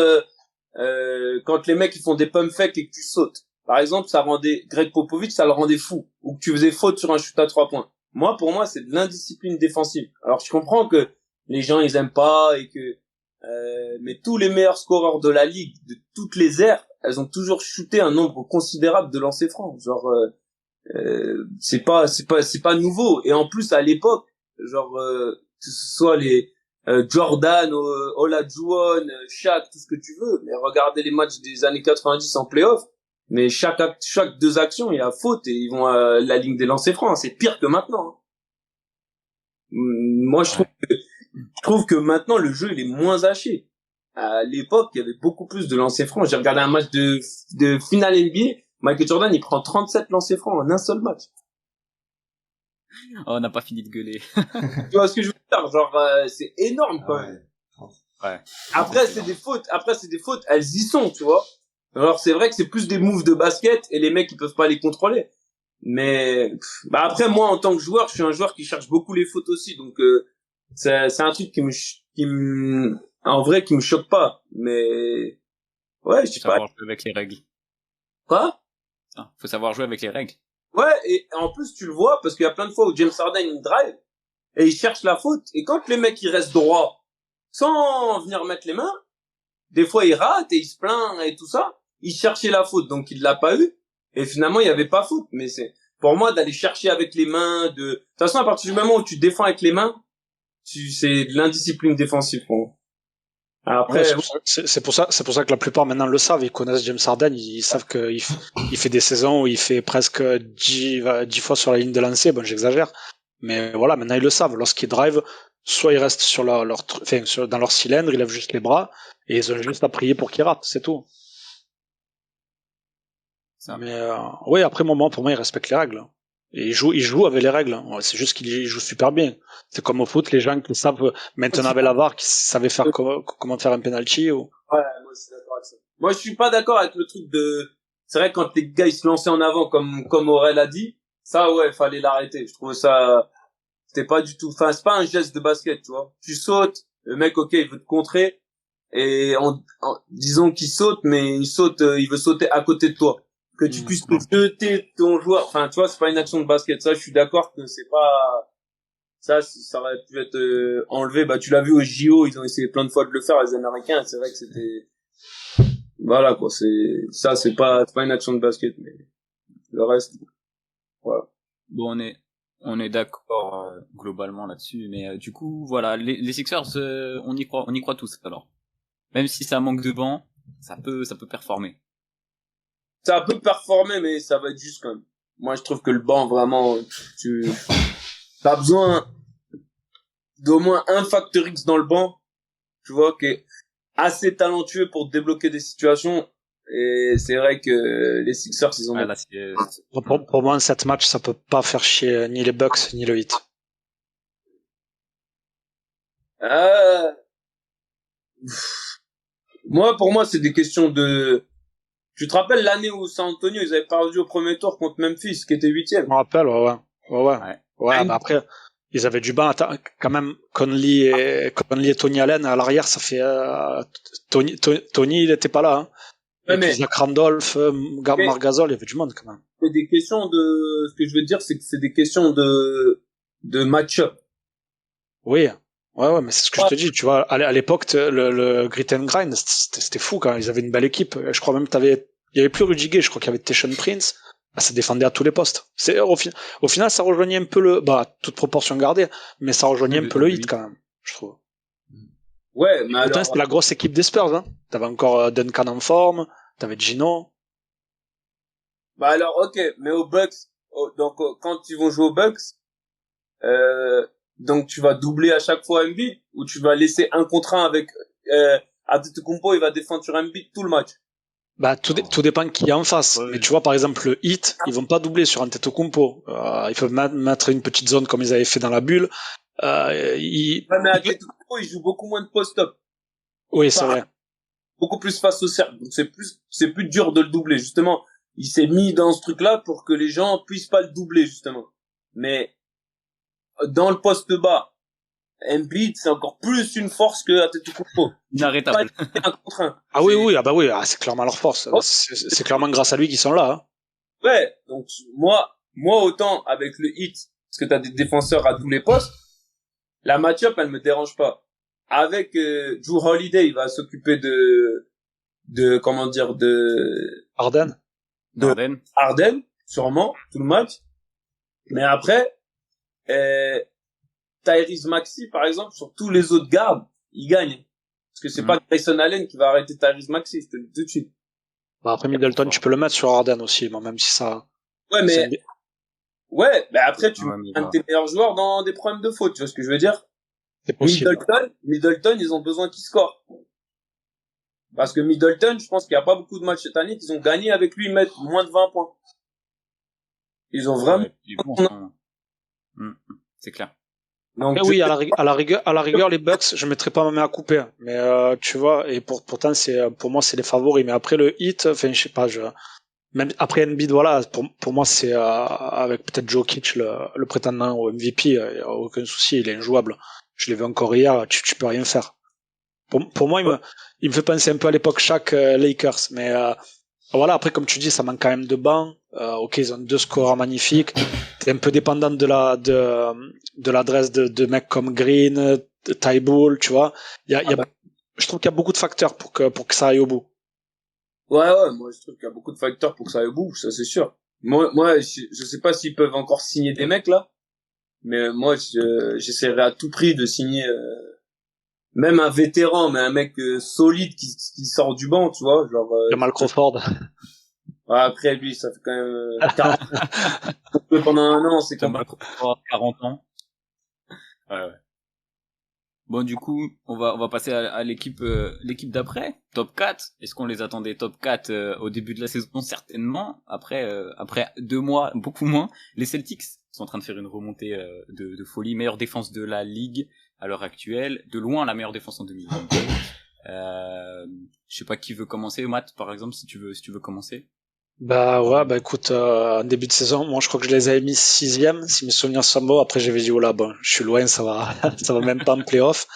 quand les mecs ils font des pump fakes et que tu sautes. Par exemple, ça rendait Greg Popovich, ça le rendait fou. Ou que tu faisais faute sur un shoot à 3 points. Moi, pour moi, c'est de l'indiscipline défensive. Alors, je comprends que les gens ils aiment pas et que mais tous les meilleurs scoreurs de la ligue, de toutes les ères, elles ont toujours shooté un nombre considérable de lancers francs. Genre, c'est pas nouveau. Et en plus, à l'époque, genre, que ce soit les Jordan, Olajuwon, Shaq, tout ce que tu veux, mais regardez les matchs des années 90 en playoff, mais chaque 2 actions, il y a faute et ils vont à la ligne des lancers francs. C'est pire que maintenant. Hein. Moi, je trouve que maintenant, le jeu, il est moins haché. À l'époque, il y avait beaucoup plus de lancers francs. J'ai regardé un match de finale NBA. Michael Jordan, il prend 37 lancers francs en un seul match. Oh, on n'a pas fini de gueuler. Tu vois ce que je veux dire? Genre, c'est énorme, quand même. Ouais. Après, c'est des fautes. Elles y sont, tu vois. Alors, c'est vrai que c'est plus des moves de basket et les mecs, ils peuvent pas les contrôler. Mais, bah après, moi, en tant que joueur, je suis un joueur qui cherche beaucoup les fautes aussi. Donc, c'est un truc en vrai, qui me choque pas. Mais, ouais, je sais pas. Savoir jouer avec les règles. Quoi? Faut savoir jouer avec les règles. Ouais, et en plus, tu le vois, parce qu'il y a plein de fois où James Harden, il drive, et il cherche la faute, et quand les mecs, ils restent droits, sans venir mettre les mains, des fois, il rate, et il se plaint, et tout ça, il cherchait la faute, donc il l'a pas eu, et finalement, il y avait pas faute, mais c'est, pour moi, d'aller chercher avec les mains, de toute façon, à partir du moment où tu défends avec les mains, c'est de l'indiscipline défensive, pour moi. Après, ouais, c'est pour ça que la plupart maintenant le savent, ils connaissent James Harden, ils savent qu'il fait des saisons où il fait presque 10 fois sur la ligne de lancer, bon j'exagère, mais voilà, maintenant ils le savent, lorsqu'ils drive, soit ils restent sur dans leur cylindre, ils lèvent juste les bras, et ils ont juste à prier pour qu'ils ratent, c'est tout. Ça. Mais oui, après moment, pour moi, ils respectent les règles. Et ils jouent avec les règles. Ouais, c'est juste qu'ils jouent super bien. C'est comme au foot, les gens qui savent maintenant avec la VAR, qui savaient faire comment faire un penalty ou. ouais, moi, je suis d'accord avec ça. Moi, je suis pas d'accord avec le truc de, c'est vrai, quand les gars, ils se lançaient en avant, comme Aurel a dit, ça, ouais, fallait l'arrêter. Je trouve ça, c'était pas du tout, enfin, c'est pas un geste de basket, tu vois. Tu sautes, le mec, ok, il veut te contrer, et disons qu'il saute, mais il veut sauter à côté de toi. Que tu puisses te jeter ton joueur, enfin, tu vois, c'est pas une action de basket. Ça, je suis d'accord que c'est pas, ça aurait pu être enlevé. Bah, tu l'as vu au JO, ils ont essayé plein de fois de le faire, les Américains. C'est vrai que c'était, voilà, quoi, c'est pas une action de basket, mais le reste, voilà. Bon, on est d'accord globalement là-dessus, mais du coup, voilà, les Sixers, on y croit tous alors. Même si ça manque de banc, ça peut performer. Ça peut performer, mais ça va être juste quand même. Moi, je trouve que le banc, vraiment, t'as besoin d'au moins un facteur X dans le banc, tu vois, qui est assez talentueux pour débloquer des situations. Et c'est vrai que les Sixers, ils ont... Ah, là, Pour moi, en 7 matchs, ça peut pas faire chier ni les Bucks, ni le Heat. Pour moi, c'est des questions de... Tu te rappelles l'année où San Antonio, ils avaient perdu au premier tour contre Memphis, qui était 8e? Je me rappelle, ouais. Mais après, ils avaient du banc, quand même, Conley et Tony Allen, à l'arrière, ça fait, Tony, il était pas là, hein. Ouais, et puis Zach Randolph, Marc Gasol, il y avait du monde, quand même. C'est des questions de, ce que je veux dire, c'est que c'est des questions de match-up. Oui. Ouais, mais c'est ce que je te dis, tu vois, à l'époque, le Grit and Grind, c'était fou quand ils avaient une belle équipe. Je crois même il y avait plus Rudy Gay, je crois qu'il y avait Tayshaun Prince. Ça défendait à tous les postes. Au final, ça rejoignait un peu toute proportion gardée, mais ça rejoignait un peu le Heat quand même, je trouve. Ouais, mais pourtant, c'était la grosse équipe des Spurs, hein. T'avais encore Duncan en forme, t'avais Gino. Bah alors, ok, mais aux Bucks, donc quand ils vont jouer aux Bucks, donc tu vas doubler à chaque fois Embiid, ou tu vas laisser un contre un avec Antetokounmpo, il va défendre sur Embiid tout le match. Bah, tout dépend qui est en face. Ouais. Mais tu vois, par exemple, le Heat, ils vont pas doubler sur Antetokounmpo. Ils peuvent mettre une petite zone comme ils avaient fait dans la bulle. Ouais, mais Antetokounmpo, il joue beaucoup moins de post-up. Oui, c'est vrai. Beaucoup plus face au cercle. Donc c'est plus dur de le doubler, justement. Il s'est mis dans ce truc-là pour que les gens puissent pas le doubler, justement. Mais, dans le poste bas, Embiid, c'est encore plus une force que Antetokounmpo. Inarrêtable. Un contre un. Ah oui, c'est clairement leur force. Oh. C'est clairement grâce à lui qu'ils sont là. Hein. Ouais, donc moi autant avec le Heat, parce que t'as des défenseurs à tous les postes, la match-up elle me dérange pas. Avec Drew Holiday, il va s'occuper de comment dire de Harden, sûrement tout le match. Mais après, Tyrese Maxey par exemple sur tous les autres gardes, il gagne. Parce que c'est pas Grayson Allen qui va arrêter Tyrese Maxey, je te le dis tout de suite. Bah après Middleton, tu peux le mettre sur Harden aussi, même si ça. Ouais, mais après tu mets un de tes meilleurs joueurs dans des problèmes de faute, tu vois ce que je veux dire? C'est possible. Middleton, ils ont besoin qu'il score. Parce que Middleton, je pense qu'il n'y a pas beaucoup de matchs cette année qu'ils ont gagné avec lui, mettre moins de 20 points. Ils ont vraiment... C'est clair. Donc, oui, à la rigueur, les Bucks, je mettrais pas ma main à couper. Mais, tu vois, et pourtant, pour moi, c'est les favoris. Mais après le Heat, enfin, je sais pas, même après Embiid, voilà, pour moi, c'est, avec peut-être Jokic, le prétendant au MVP, y a aucun souci, il est injouable. Je l'ai vu encore hier, tu peux rien faire. Pour moi, il me fait penser un peu à l'époque Shaq, Lakers. Mais, voilà, après, comme tu dis, ça manque quand même de bancs. Ok, ils ont 2 scoreurs magnifiques. T'es un peu dépendant de l'adresse de mecs comme Green, Ty Bull, tu vois. Je trouve qu'il y a beaucoup de facteurs pour que ça aille au bout. Ouais, moi, je trouve qu'il y a beaucoup de facteurs pour que ça aille au bout, ça, c'est sûr. Moi, je sais pas s'ils peuvent encore signer des mecs, là. Mais moi, j'essaierai à tout prix de signer, même un vétéran, mais un mec solide qui sort du banc, tu vois, genre Jamal Crawford. Ouais, après lui, ça fait quand même 40 pendant un an, c'est comme 40 ans. Ouais. Bon, du coup, on va passer à l'équipe d'après, top 4. Est-ce qu'on les attendait top 4 au début de la saison? Certainement. Après 2 mois, beaucoup moins. Les Celtics sont en train de faire une remontée de folie, meilleure défense de la ligue à l'heure actuelle, de loin la meilleure défense en 2022. Je sais pas qui veut commencer, Matt, par exemple, si tu veux commencer. Bah ouais, bah écoute, en début de saison, moi je crois que je les avais mis 6e, si mes souvenirs sont bons. Après j'avais dit, oh là, bon, je suis loin, ça va même pas en playoff.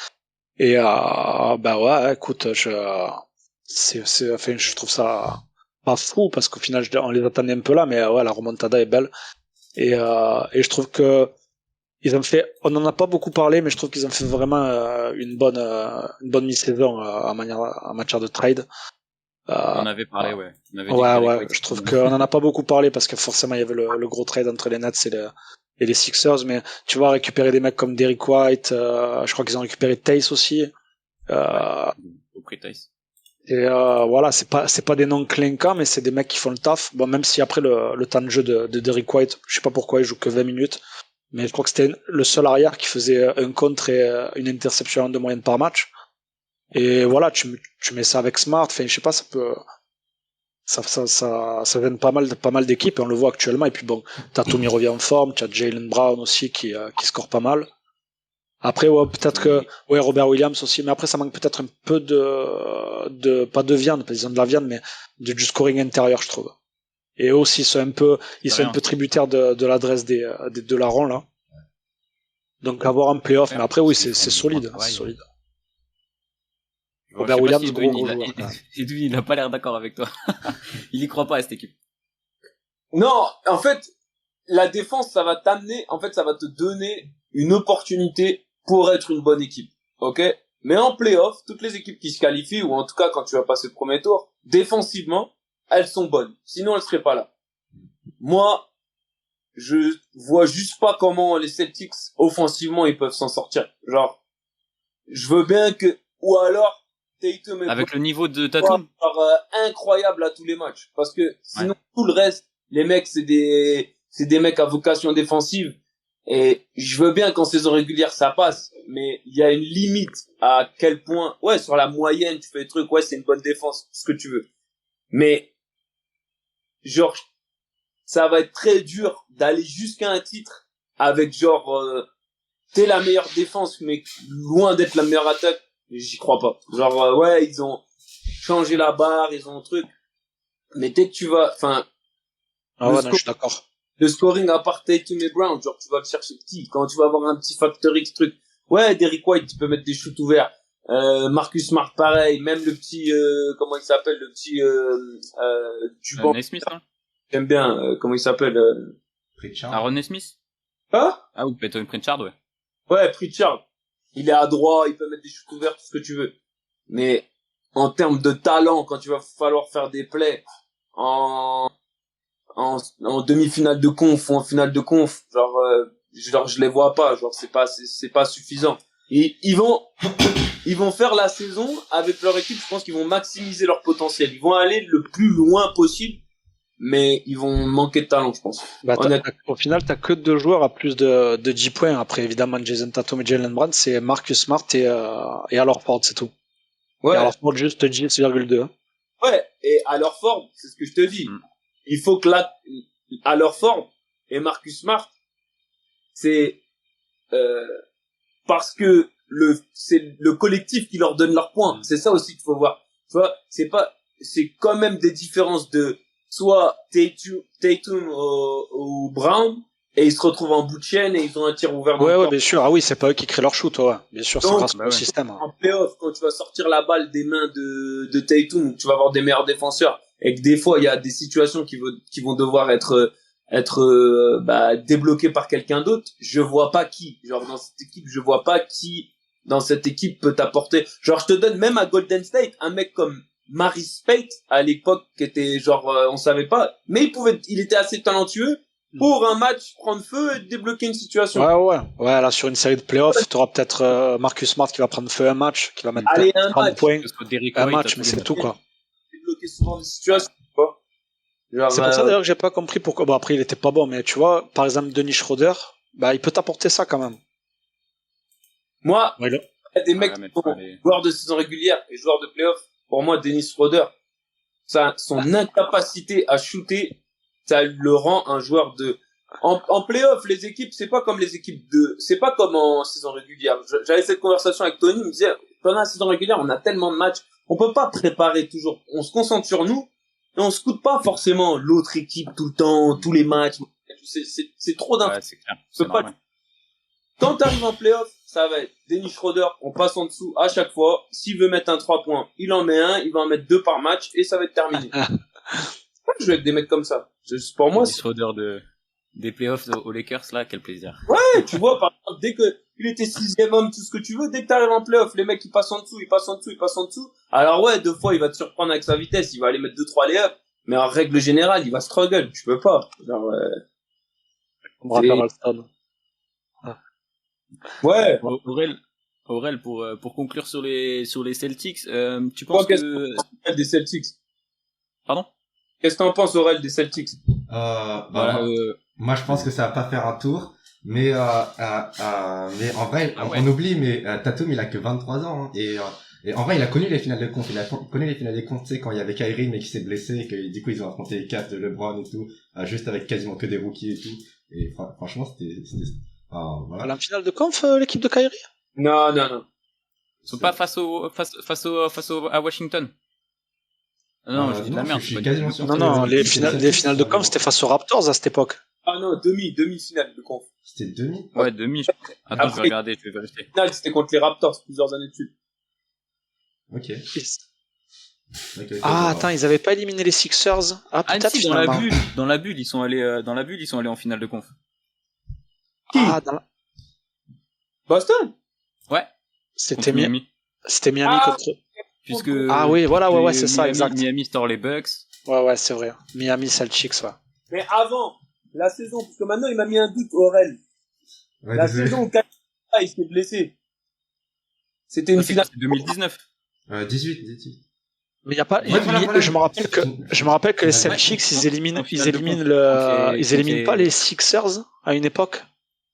Et bah ouais, écoute, enfin, je trouve ça pas fou parce qu'au final on les attendait un peu là, mais ouais, la remontada est belle. Et je trouve que on en a pas beaucoup parlé, mais je trouve qu'ils ont fait vraiment une bonne mi-saison en matière de trade. On avait parlé, ouais. Ouais, je trouve qu'on en a pas beaucoup parlé parce que forcément il y avait le gros trade entre les Nets et les Sixers, mais tu vois, récupérer des mecs comme Derrick White, je crois qu'ils ont récupéré Tace aussi. Au prix Tace. Et voilà, c'est pas des noms clinquants, mais c'est des mecs qui font le taf. Bon, même si après le temps de jeu de Derrick White, je sais pas pourquoi il joue que 20 minutes, mais je crois que c'était le seul arrière qui faisait un contre et une interception de moyenne par match. Et voilà, tu mets ça avec Smart, enfin, je sais pas, ça vient pas mal d'équipes, et on le voit actuellement. Et puis bon, Tatum revient en forme, tu as Jaylen Brown aussi qui score pas mal. Après, ouais, peut-être que, ouais, Robert Williams aussi, mais après, ça manque peut-être un peu de pas de viande, parce qu'ils ont de la viande, mais du scoring intérieur, je trouve. Et eux aussi, ils sont un peu tributaires de l'adresse de Laron, là. Donc, avoir un playoff, mais après, oui, c'est solide, c'est solide. Robert Williams, gros joueur. Il a pas l'air d'accord avec toi. Il y croit pas à cette équipe. Non, en fait, la défense, ça va t'amener, en fait, ça va te donner une opportunité pour être une bonne équipe. Ok? Mais en playoff, toutes les équipes qui se qualifient, ou en tout cas quand tu vas passer le premier tour, défensivement, elles sont bonnes. Sinon, elles seraient pas là. Moi, je vois juste pas comment les Celtics, offensivement, ils peuvent s'en sortir. Genre, je veux bien que, ou alors, Tatum avec le niveau de Tatum, incroyable à tous les matchs, parce que sinon tout le reste, les mecs c'est des mecs à vocation défensive, Et je veux bien qu'en saison régulière ça passe, mais il y a une limite à quel point, ouais, sur la moyenne, tu fais des trucs, ouais, c'est une bonne défense, ce que tu veux. Mais, genre, ça va être très dur d'aller jusqu'à un titre avec genre, t'es la meilleure défense, mais loin d'être la meilleure attaque. J'y crois pas. Genre, ouais, ils ont changé la barre, ils ont un truc. Mais dès que tu vas, enfin, Ah ouais, non, je suis d'accord. le scoring à part Tatum et Brown, genre, tu vas le chercher petit. Quand tu vas avoir un petit factor X truc. Ouais, Derrick White, tu peux mettre des shoots ouverts. Marcus Smart, pareil. Même le petit, comment il s'appelle, le petit, du banc. Naismith, hein. J'aime bien, comment il s'appelle, Pritchard. Aaron Naismith. Hein? Ah, ou Peyton Pritchard, ouais. Ouais, Pritchard. Il est à droit, il peut mettre des shoots ouverts, tout ce que tu veux. Mais, en termes de talent, quand tu vas falloir faire des plays en demi-finale de conf ou en finale de conf, genre je les vois pas, genre c'est pas suffisant. Et ils vont faire la saison avec leur équipe, je pense qu'ils vont maximiser leur potentiel. Ils vont aller le plus loin possible, mais ils vont manquer de talent, je pense. Bah, au final, t'as que 2 joueurs à plus de 10 points. Après, évidemment, Jason Tatum et Jalen Brown, c'est Marcus Smart et Al Horford, c'est tout. Ouais. Et Al Horford, juste 10,2. Ouais, et à leur forme, c'est ce que je te dis. Il faut que là, à leur forme, et Marcus Smart, c'est parce que c'est le collectif qui leur donne leurs points. C'est ça aussi qu'il faut voir. Tu vois, c'est quand même des différences de soit Tatum ou Brown, et ils se retrouvent en bout de chaîne et ils ont un tir ouvert dans le Ouais, corps. bien sûr. Ah oui, c'est pas eux qui créent leur shoot, ouais. Bien sûr, c'est Donc, grâce au système. En playoff, quand tu vas sortir la balle des mains de Tatum, tu vas avoir des meilleurs défenseurs, et que des fois, il y a des situations qui vont devoir être débloquées par quelqu'un d'autre. Je vois pas qui. Genre, dans cette équipe, je vois pas qui dans cette équipe peut t'apporter. Genre, je te donne même à Golden State, un mec comme Maris Spate, à l'époque, qui était genre, on savait pas, mais il était assez talentueux pour un match prendre feu et débloquer une situation. Ouais, là, sur une série de playoffs, t'auras peut-être Marcus Smart qui va prendre feu un match, qui va mettre 30 points. Un match, mais c'est tout, quoi. Débloquer souvent des situations, quoi. Genre, c'est pour ça, d'ailleurs, que j'ai pas compris pourquoi. Bon, après, il était pas bon, mais tu vois, par exemple, Dennis Schroeder, bah, il peut t'apporter ça, quand même. Moi, ouais, il y a des mecs qui sont joueurs de saison régulière et joueurs de playoff. Pour moi, Dennis Schroeder, son incapacité à shooter, ça le rend un joueur de... En playoff, les équipes, c'est pas comme en saison régulière. J'avais cette conversation avec Tony, il me disait, pendant la saison régulière, on a tellement de matchs, on peut pas préparer toujours. On se concentre sur nous, et on scoute pas forcément l'autre équipe tout le temps, tous les matchs. C'est trop d'infos. Ouais, c'est clair. C'est pas... Quand t'arrives en playoff, ça va être Dennis Schroeder, on passe en dessous à chaque fois. S'il veut mettre un 3 points, il en met un, il va en mettre 2 par match, et ça va être terminé. C'est pas que je vais avec des mecs comme ça. Pour moi, Dennis Schroeder des playoffs aux Lakers, là, quel plaisir. Ouais, tu vois, par exemple, dès que il était 6e homme, tout ce que tu veux, dès que t'arrives en playoff, les mecs, ils passent en dessous. Alors ouais, 2 fois, il va te surprendre avec sa vitesse, il va aller mettre 2-3 lay-up, mais en règle générale, il va struggle, tu peux pas. Genre, on me rappelle Alston. Ouais. Aurel, pour conclure sur les Celtics, tu penses que... des Celtics? Pardon? Qu'est-ce que t'en penses, Aurel, des Celtics? Moi, je pense que ça va pas faire un tour, mais en vrai, on oublie, mais Tatum, il a que 23 ans, hein, et en vrai, il a connu les finales de conf. Il a connu les finales de conf, tu sais, quand il y avait Kyrie, mais qui s'est blessé, et que du coup, ils ont affronté les Cavs de LeBron et tout, juste avec quasiment que des rookies et tout. Et franchement, c'était voilà. À la finale de conf, l'équipe de Kyrie? Non. Ils sont pas face à Washington. Non, je dis de la merde. Je suis quasiment sûr. Non, les finales de conf, c'était face aux Raptors à cette époque. Ah non, demi-finale de conf. C'était demi? Ouais, demi. Attends, je vais regarder, je vais vérifier. Finale, c'était contre les Raptors plusieurs années dessus. Ok. Ah, attends, ils avaient pas éliminé les Sixers. Ah, peut-être si, dans la bulle, ils sont allés en finale de conf. Ah, Boston? Ouais. C'était Miami contre... Puisque... Ah oui, voilà, ouais, c'est ça, exact. Miami store les Bucks. Ouais, c'est vrai. Miami Celtics, ouais. Mais avant la saison, parce que maintenant il m'a mis un doute, Aurel. Ouais, la saison où il s'est blessé. C'était une finale. 2019. 18. Mais il y a pas, je me rappelle que les Celtics, ils éliminent pas les Sixers à une époque.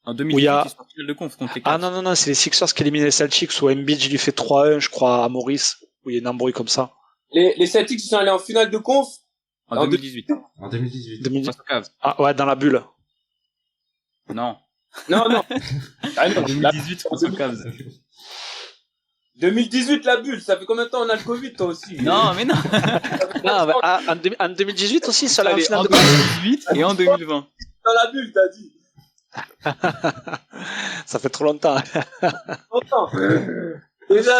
En 2018, ils sont en finale de conf contre les Cavs. Non, c'est les Sixers qui éliminent les Celtics où Embiid lui fait 3-1, je crois, à Maurice, où il y a une embrouille comme ça. Les Celtics, ils sont allés en finale de conf En 2018. En 2018. Face aux Cavs. Ah ouais, dans la bulle. Non. Non. Ah, non. 2018 face aux Cavs. 2018, la bulle, ça fait combien de temps on a le Covid, toi aussi? Non, mais non. En 2018 aussi, ça allait en finale en de conf. 2018 et en 2020. Dans la bulle, t'as dit. Ça fait trop longtemps. Longtemps. Déjà,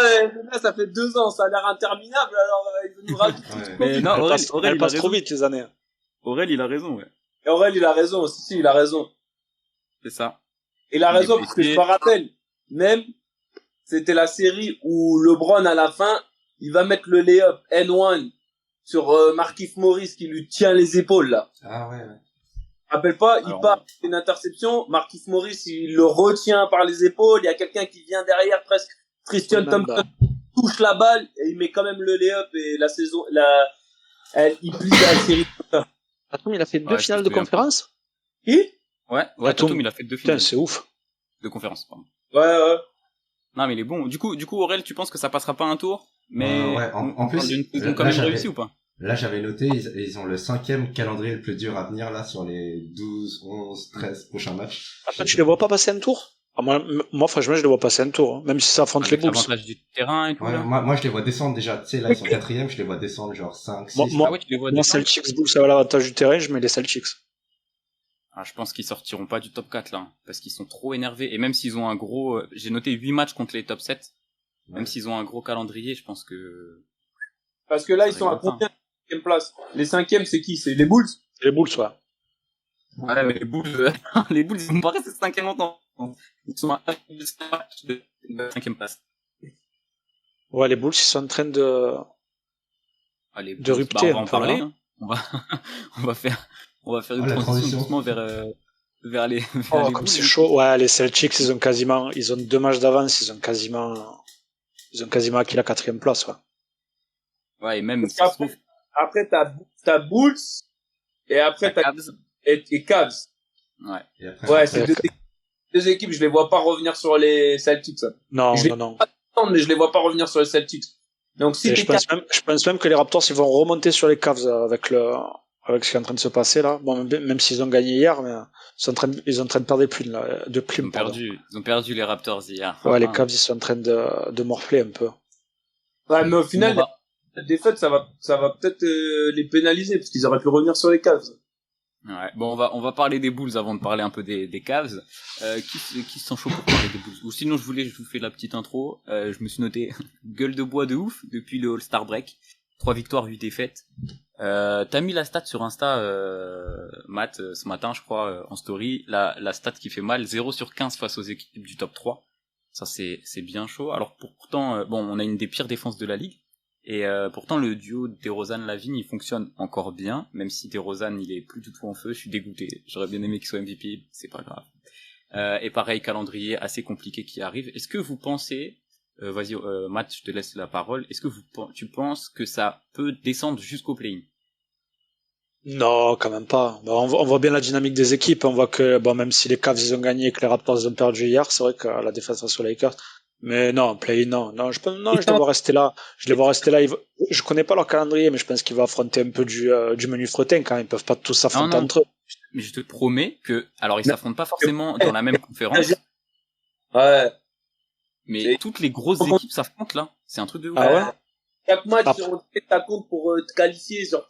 ça fait 2 ans, ça a l'air interminable, alors il veut nous rajouter. Ouais. Mais non, Aurel, Elle passe trop vite, les années. Aurel, il a raison, ouais. Et Aurel, il a raison, si, il a raison. C'est ça. Il a Il est raison, parce que blessé. je me rappelle, même, c'était la série où LeBron, à la fin, il va mettre le lay-up N1 sur Markieff Morris qui lui tient les épaules, là. Ah ouais. Rappelle pas, Alors, il part une interception, Markieff Morris, il le retient par les épaules, il y a quelqu'un qui vient derrière, presque, Tristan Thompson touche la balle, et il met quand même le lay-up, et la saison, il plie la série. Attends, il a fait 2 Ouais, finales je de me souviens. conférence? Qui? Ouais, Tatum. Tatum, il a fait 2 Putain, finales c'est ouf. de conférence, pardon. Ouais. Non, mais il est bon. Du coup, Aurel, tu penses que ça passera pas un tour? Mais, Ouais, en plus, d'une saison là, quand même j'avais- réussie ou pas? Là, j'avais noté, ils ont le 5e calendrier le plus dur à venir, là, sur les 12, 11, 13 prochains matchs. Après, tu les vois pas passer un tour? Moi, franchement, je les vois passer un tour, hein, même si ça affronte Avec les Bulls. l'avantage du terrain et tout, Ouais, là. moi, je les vois descendre déjà. Tu sais, là, ils sont 4e, je les vois descendre genre 5, 6. Moi, Ah ouais, tu les vois Moi, descendre? Celtics, Bulls, ça va l'avantage du terrain, je mets les Celtics. Ah, je pense qu'ils sortiront pas du top 4, là. Hein, parce qu'ils sont trop énervés. Et même s'ils ont un gros, j'ai noté 8 matchs contre les top 7. Même s'ils ont un gros calendrier, je pense que... Parce que là, Ça ils sont à rigole pas. combien? 5e place. Les 5e, c'est qui? C'est les Bulls? Les Bulls, ouais. Ouais, mais les Bulls, les Bulls, ils vont pas rester 5e longtemps. Ils sont à 1 match de 5e place. Ouais, les Bulls, ils sont en train de... Ah, les De Bulls, rupter on va un en peu, parler, là. hein. On va faire une la transition transition. doucement vers les, vers Oh, les comme Bulls. c'est chaud. Ouais, les Celtics, ils ont 2 matchs d'avance, ils ont quasiment acquis la 4e place, ouais. Ouais, et même, Parce ça se trouve, Après, t'as Bulls, et après, la t'as Cavs. et Cavs. Ouais. Et après, Ouais, après, c'est deux équipes, je les vois pas revenir sur les Celtics. Ça. Non, Je l'ai- non. Mais je les vois pas revenir sur les Celtics. Donc, si Et t'es je pense même que les Raptors, ils vont remonter sur les Cavs avec ce qui est en train de se passer, là. Bon, même s'ils ont gagné hier, mais ils sont en train de perdre des plumes, là, de Ils plumes, ont pardon. perdu les Raptors hier. Ouais, les Enfin, Cavs, ils sont en train de morfler un peu. Ouais, mais au final, on va- la défaite, ça va peut-être les pénaliser, parce qu'ils auraient pu revenir sur les Cavs. Ouais. Bon, on va parler des Bulls avant de parler un peu des Cavs. Qui sont chauds pour parler des Bulls? Ou sinon, je vous fais la petite intro. Je me suis noté gueule de bois de ouf depuis le All-Star Break. 3 victoires, 8 défaites. T'as mis la stat sur Insta, Matt, ce matin, je crois, en story. La stat qui fait mal, 0 sur 15 face aux équipes du top 3. Ça, c'est bien chaud. Alors, pourtant, bon, on a une des pires défenses de la ligue. Et pourtant le duo DeRozan-Lavigne il fonctionne encore bien, même si DeRozan il est plus du tout en feu, je suis dégoûté. J'aurais bien aimé qu'il soit MVP, c'est pas grave. Et pareil, calendrier assez compliqué qui arrive. Est-ce que vous pensez, vas-y Matt, je te laisse la parole, est-ce que tu penses que ça peut descendre jusqu'au play-in? Non, quand même pas. Bon, on voit bien la dynamique des équipes. On voit que, bon, même si les Cavs ils ont gagné et que les Raptors ils ont perdu hier, c'est vrai que la défaite face aux Lakers. Mais non, play, non, je les vois rester là. Je les vois rester là. Je connais pas leur calendrier, mais je pense qu'ils vont affronter un peu du menu fretin quand ils peuvent pas tous s'affronter Non. entre eux. Mais je te promets que, alors ils s'affrontent pas forcément dans la même conférence, Ouais. mais toutes les grosses équipes s'affrontent là. C'est un truc de ouf. Ah ouais? Chaque match, Après. on te ta compte pour te qualifier, genre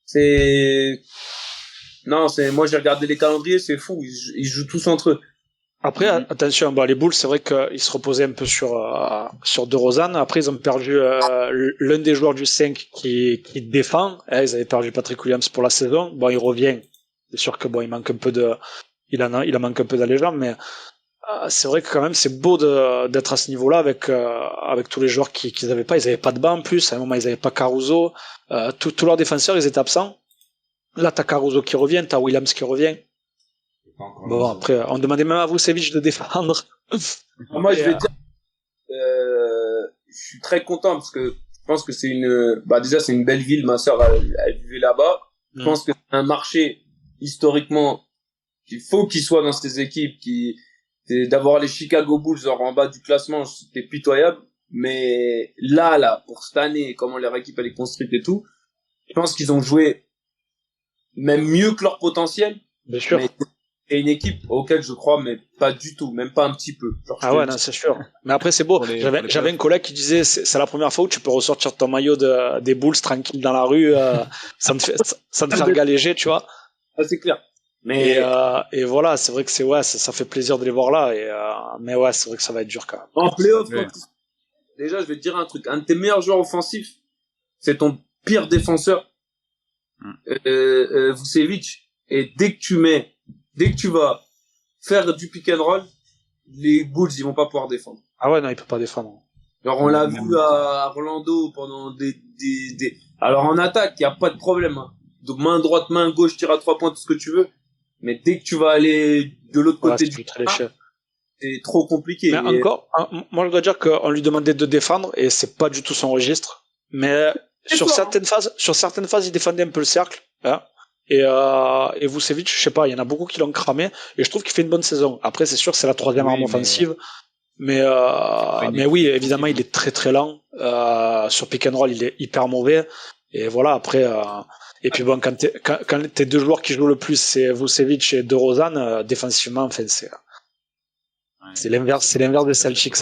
c'est, non, moi j'ai regardé les calendriers, c'est fou, ils jouent tous entre eux. Après, attention, bah, les Bulls, c'est vrai qu'ils se reposaient un peu sur DeRozan. Après, ils ont perdu l'un des joueurs du 5 qui défend. Ils avaient perdu Patrick Williams pour la saison. Bon, il revient. C'est sûr que bon, il manque un peu il en manque un peu dans les jambes, mais c'est vrai que quand même c'est beau d'être à ce niveau-là avec tous les joueurs qu'ils avaient pas. Ils avaient pas de banc en plus. À un moment, ils avaient pas Caruso. Tous leurs défenseurs, ils étaient absents. Là, t'as Caruso qui revient, t'as Williams qui revient. pas encore Bon, là, après, on demandait même à Vucevic de défendre. Moi, je vais dire, je suis très content parce que je pense que déjà c'est une belle ville, ma sœur elle vivait là-bas. Je pense que c'est un marché historiquement qu'il faut qu'ils soient dans ces équipes, d'avoir les Chicago Bulls en bas du classement, c'était pitoyable. Mais là, pour cette année, comment leur équipe elle est construite et tout, je pense qu'ils ont joué même mieux que leur potentiel. Bien sûr. Mais c'est une équipe auquel je crois, mais pas du tout, même pas un petit peu. Ah ouais, non, c'est sûr. Mais après, c'est beau. J'avais un collègue qui disait, c'est la première fois où tu peux ressortir ton maillot des Bulls tranquille dans la rue, sans te faire galéger, tu vois. Ah, c'est clair. Mais et voilà, c'est vrai que ça fait plaisir de les voir là. Mais ouais, c'est vrai que ça va être dur quand même. En playoff, déjà, je vais te dire un truc. Un de tes meilleurs joueurs offensifs, c'est ton pire défenseur, Vucevic. Et dès que tu vas faire du pick and roll, les Bulls, ils vont pas pouvoir défendre. Ah ouais, non, il peut pas défendre. Alors, on l'a vu à Orlando pendant alors, en attaque, il y a pas de problème, hein. Donc, main droite, main gauche, tire à 3 points, tout ce que tu veux. Mais dès que tu vas aller de l'autre côté du terrain, c'est trop compliqué. Mais encore, moi, je dois dire qu'on lui demandait de défendre et c'est pas du tout son registre. Mais sur certaines phases, il défendait un peu le cercle, hein. Et Vucevic, je sais pas, il y en a beaucoup qui l'ont cramé et je trouve qu'il fait une bonne saison. Après, c'est sûr que c'est la troisième arme offensive. Mais oui, évidemment, il est très très lent. Sur pick and roll, il est hyper mauvais. Et voilà, après, et puis bon, quand tes deux joueurs qui jouent le plus, c'est Vucevic et DeRozan, défensivement, enfin, c'est l'inverse des Celtics.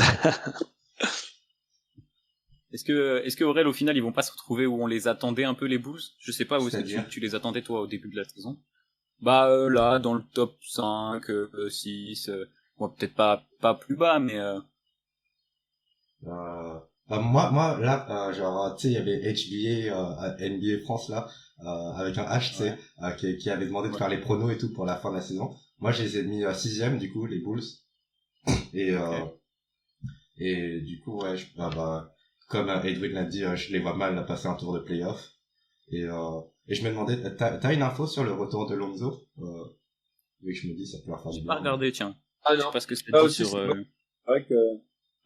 Est-ce que Aurel, au final, ils vont pas se retrouver où on les attendait un peu, les Bulls? Je sais pas où est-ce que tu les attendais, toi, au début de la saison. Là, dans le top 5, 6, bon, peut-être pas plus bas, mais moi, là, genre, tu sais, il y avait HBA, NBA France, là, avec un H, tu sais, qui avait demandé de faire les pronos et tout pour la fin de la saison. Moi, je les ai mis 6e, du coup, les Bulls. Et du coup, ouais, comme Edwin l'a dit, je les vois mal passer un tour de playoff. Et je me demandais, t'as une info sur le retour de Lonzo? Oui, je me dis, ça peut leur faire du bien. J'ai pas regardé, tiens. Ah non. Je sais pas ce que c'est dit sur...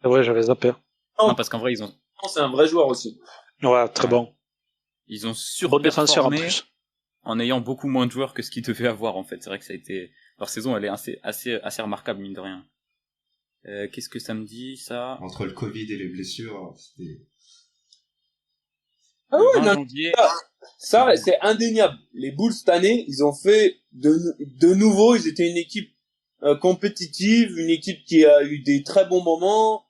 C'est vrai, j'avais zappé. Non, parce qu'en vrai, ils ont... Non, c'est un vrai joueur aussi. Ouais, très bon. Ils ont Bon défenseur en surperformé plus. en ayant beaucoup moins de joueurs que ce qu'ils devaient avoir, en fait. C'est vrai que ça a été... Leur saison, elle est assez remarquable, mine de rien. Qu'est-ce que ça me dit, ça? Entre le Covid et les blessures, c'était... Ah ouais, non, janvier. ça, c'est indéniable. Les Bulls, cette année, ils ont fait de nouveau, ils étaient une équipe compétitive, une équipe qui a eu des très bons moments.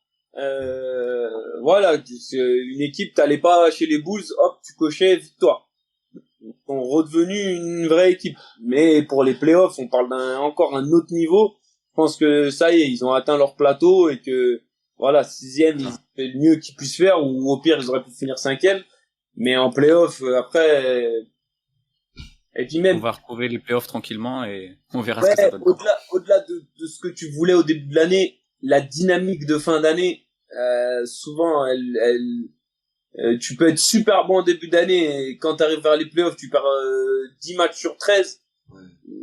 Voilà, c'est une équipe, t'allais pas chez les Bulls, hop, tu cochais victoire. Ils sont redevenus une vraie équipe. Mais pour les playoffs, on parle encore un autre niveau. Je pense que ça y est, ils ont atteint leur plateau et que, voilà, 6e, ils ont fait le mieux qu'ils puissent faire, ou au pire, ils auraient pu finir 5e. Mais en playoff, après, et puis même. On va retrouver les playoffs tranquillement et on verra ce que ça donne. Au-delà de ce que tu voulais au début de l'année, la dynamique de fin d'année, souvent, tu peux être super bon en début d'année et quand t'arrives vers les playoffs, tu perds 10 matchs sur 13. Ouais.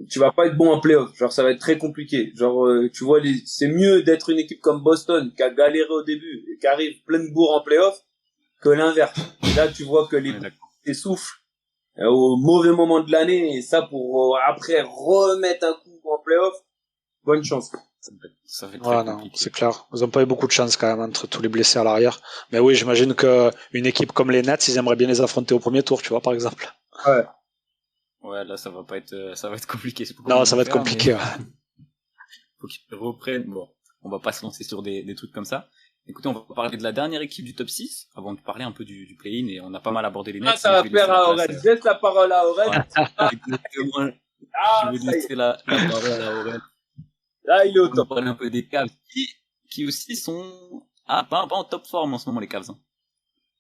Tu vas pas être bon en playoff. Genre, ça va être très compliqué. Genre, tu vois, c'est mieux d'être une équipe comme Boston qui a galéré au début et qui arrive pleine bourre en playoff que l'inverse. Et là, tu vois que les essoufflent au mauvais moment de l'année et ça pour après remettre un coup en playoff. Bonne chance. Ça fait très non, c'est clair. Ils ont pas eu beaucoup de chance quand même entre tous les blessés à l'arrière. Mais oui, j'imagine que une équipe comme les Nets, ils aimeraient bien les affronter au premier tour, tu vois, par exemple. Ouais. Ouais, là, ça va être compliqué. Non, ça va être compliqué. Faut qu'ils reprennent. Bon, on va pas se lancer sur des trucs comme ça. Écoutez, on va parler de la dernière équipe du top 6 avant de parler un peu du play-in et on a pas mal abordé les Nets. Ça va plaire à Aurel. Je laisse la parole à Aurel. Je vais laisser la parole à Aurel. Là, il est au top. On va parler un peu des Cavs qui aussi sont pas en top forme en ce moment, les Cavs.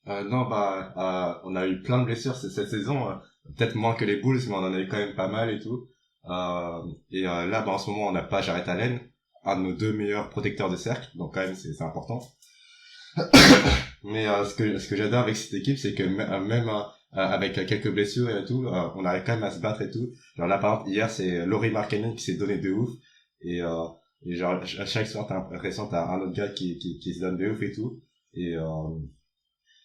Non, on a eu plein de blessures cette saison, peut-être moins que les Bulls, mais on en a eu quand même pas mal et tout. Là, en ce moment, on n'a pas Jarrett Allen, un de nos deux meilleurs protecteurs de cercle, donc quand même c'est important. Mais ce que j'adore avec cette équipe, c'est que même avec quelques blessures et tout, on arrive quand même à se battre et tout. Genre là, par exemple, hier, c'est Lauri Markkanen qui s'est donné de ouf. Et genre à chaque soir t'as un autre gars qui se donne de ouf et tout.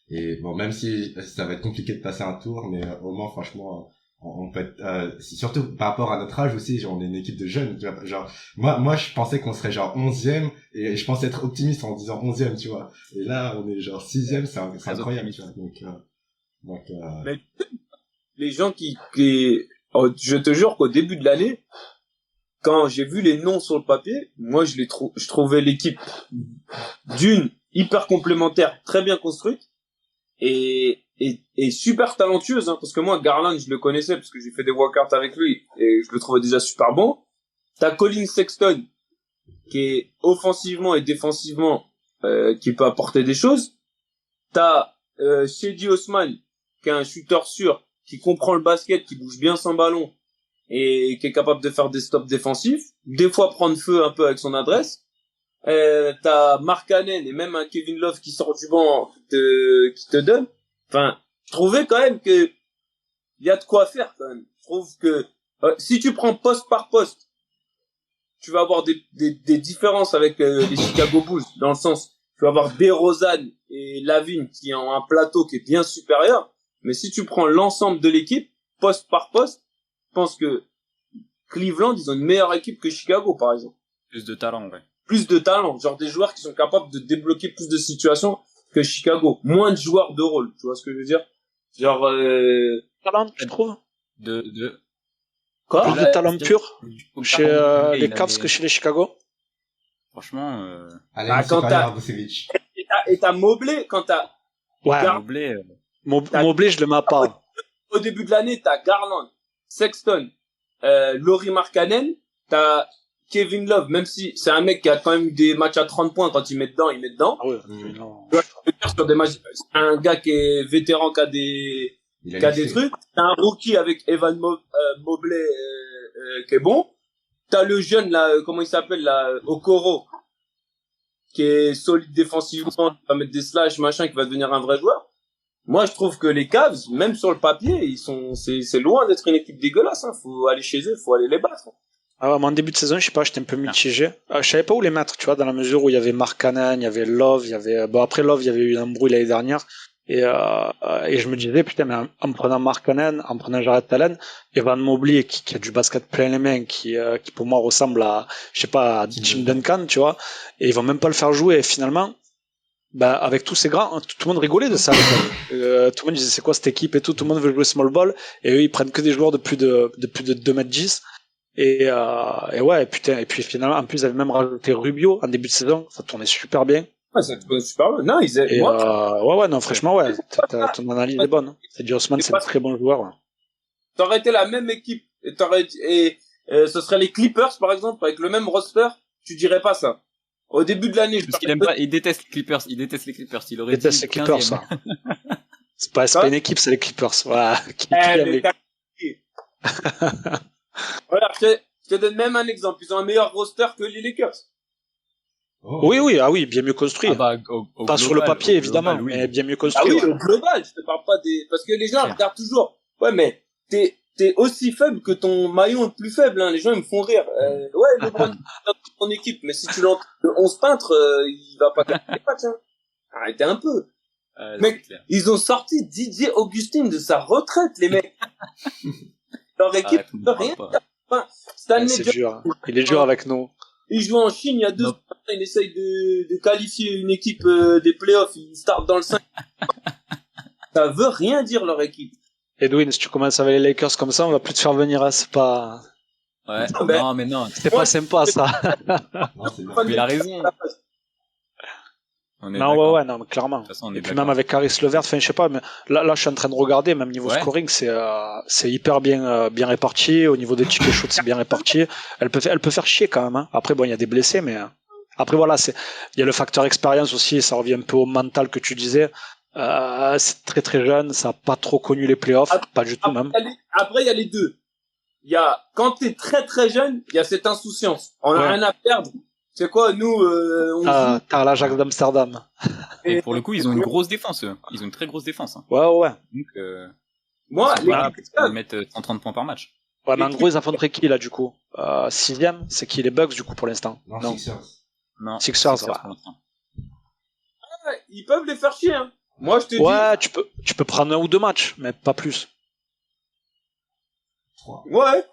Et bon, même si ça va être compliqué de passer un tour, mais au moins franchement on peut être, surtout par rapport à notre âge aussi, genre, on est une équipe de jeunes, tu vois, genre, moi, je pensais qu'on serait genre 11e, et je pensais être optimiste en disant 11e, tu vois. Et là, on est genre 6e, c'est incroyable, tu vois. Mais les gens je te jure qu'au début de l'année, quand j'ai vu les noms sur le papier, moi, je trouvais l'équipe d'une hyper complémentaire, très bien construite, et super talentueuse, hein, parce que moi, Garland, je le connaissais parce que j'ai fait des walkouts avec lui et je le trouvais déjà super bon. T'as Colin Sexton, qui est offensivement et défensivement, qui peut apporter des choses. T'as, Shady Osman, qui est un shooter sûr, qui comprend le basket, qui bouge bien sans ballon et qui est capable de faire des stops défensifs, des fois prendre feu un peu avec son adresse. T'as Mark Cannon et même un Kevin Love qui sort du banc qui te donne. Enfin, je trouvais quand même que il y a de quoi faire quand même. Je trouve que si tu prends poste par poste, tu vas avoir des différences avec les Chicago Bulls, dans le sens tu vas avoir DeRozan et Lavine qui ont un plateau qui est bien supérieur, mais si tu prends l'ensemble de l'équipe poste par poste, je pense que Cleveland, ils ont une meilleure équipe que Chicago par exemple. Plus de talent, ouais. Plus de talent, genre des joueurs qui sont capables de débloquer plus de situations que Chicago. Moins de joueurs de rôle, tu vois ce que je veux dire? Genre talent, tu trouves? Quoi? Plus de talent pur chez les Cavs que chez les Chicago? Franchement, quand t'as et t'as Mobley, quand t'as Mobley, Mobley, je le mets pas. Au début de l'année, t'as Garland, Sexton, Lauri Markkanen, t'as Kevin Love, même si c'est un mec qui a quand même des matchs à 30 points, quand il met dedans, il met dedans. Ah ouais, sur des matchs, c'est un gars qui est vétéran, qui a des trucs. T'as un rookie avec Evan Mobley, qui est bon. T'as le jeune, là, comment il s'appelle, là, Okoro, qui est solide défensivement, qui va mettre des slash, machin, qui va devenir un vrai joueur. Moi, je trouve que les Cavs, même sur le papier, c'est loin d'être une équipe dégueulasse, hein. Faut aller chez eux, faut aller les battre. Ah ouais, moi, en début de saison, je sais pas, j'étais un peu mitigé. Je savais pas où les mettre, tu vois, dans la mesure où il y avait Markkanen, il y avait Love, il y avait, bon, après Love, il y avait eu un bruit l'année dernière. Et je me disais, putain, mais en prenant Markkanen, en prenant Jarrett Allen, Evan Mobley, qui a du basket plein les mains, qui pour moi ressemble à, je sais pas, à Tim Duncan, tu vois, et ils vont même pas le faire jouer, et finalement, bah, avec tous ces grands, tout le monde rigolait de ça. Tout le monde disait, c'est quoi cette équipe et tout le monde veut jouer small ball, et eux, ils prennent que des joueurs de plus de 2m10. Et ouais, putain, et puis finalement, en plus, ils avaient même rajouté Rubio en début de saison, ça tournait super bien. Ouais, ça tournait super bien. Non, ouais, non, franchement, ouais, ton analyse est bonne. C'est Osman, c'est un très bon joueur. Ouais. T'aurais été la même équipe, et ce serait les Clippers, par exemple, avec le même roster, tu dirais pas ça. Au début de l'année, parce qu'il aime pas, il déteste les Clippers, il déteste les Clippers, il aurait déteste les Clippers, ça. C'est pas une équipe, c'est les Clippers, voilà. Voilà, je te donne même un exemple. Ils ont un meilleur roster que les Lakers. Oh. Oui, bien mieux construit. Pas global, sur le papier, évidemment, global, oui. Mais bien mieux construit. Ah oui, au global, je te parle pas parce que les gens regardent toujours. Ouais, mais t'es aussi faible que ton maillon le plus faible, hein. Les gens, ils me font rire. Ouais, LeBron, ton équipe, mais si tu l'entends, 11 peintres, il va pas gagner les matchs, hein. Arrêtez un peu. Mec, ils ont sorti Didier Augustin de sa retraite, les mecs. Leur équipe peut rien faire. Enfin, c'est dur. Il est dur avec nous. Il joue en Chine il y a 2 ans. Il essaye de qualifier une équipe des playoffs. Il start dans le 5. Ça veut rien dire leur équipe. Edwin, si tu commences avec les Lakers comme ça, on va plus te faire venir. Hein. C'est pas. Ouais. Mais non. C'est pas sympa ça. Non, il a raison. Non, ouais, non, mais clairement. Et puis même avec Caris Levert, enfin, je sais pas, mais là, je suis en train de regarder, même niveau scoring, c'est hyper bien réparti. Au niveau des tickets shoot, c'est bien réparti. Elle peut faire chier quand même, hein. Après, bon, il y a des blessés, mais après, voilà, il y a le facteur expérience aussi, ça revient un peu au mental que tu disais. C'est très très jeune, ça a pas trop connu les playoffs, pas du tout même. Après, il y a les deux. Il y a, quand t'es très très jeune, il y a cette insouciance. On a rien à perdre. C'est quoi, nous, t'as l'Ajax d'Amsterdam. Et pour le coup, ils ont une grosse défense, eux. Ils ont une très grosse défense. Hein. Ouais. Donc, moi, ils mettent 130 points par match. Ouais, mais en gros, ils affronteraient qui, là, du coup? 6ème, c'est qui, les Bucks, du coup, pour l'instant? Non. Sixers. Non. Sixers, ils peuvent les faire chier, hein. Moi, je te dis. Ouais, tu peux prendre 1 ou 2 matchs, mais pas plus. 3. Ouais.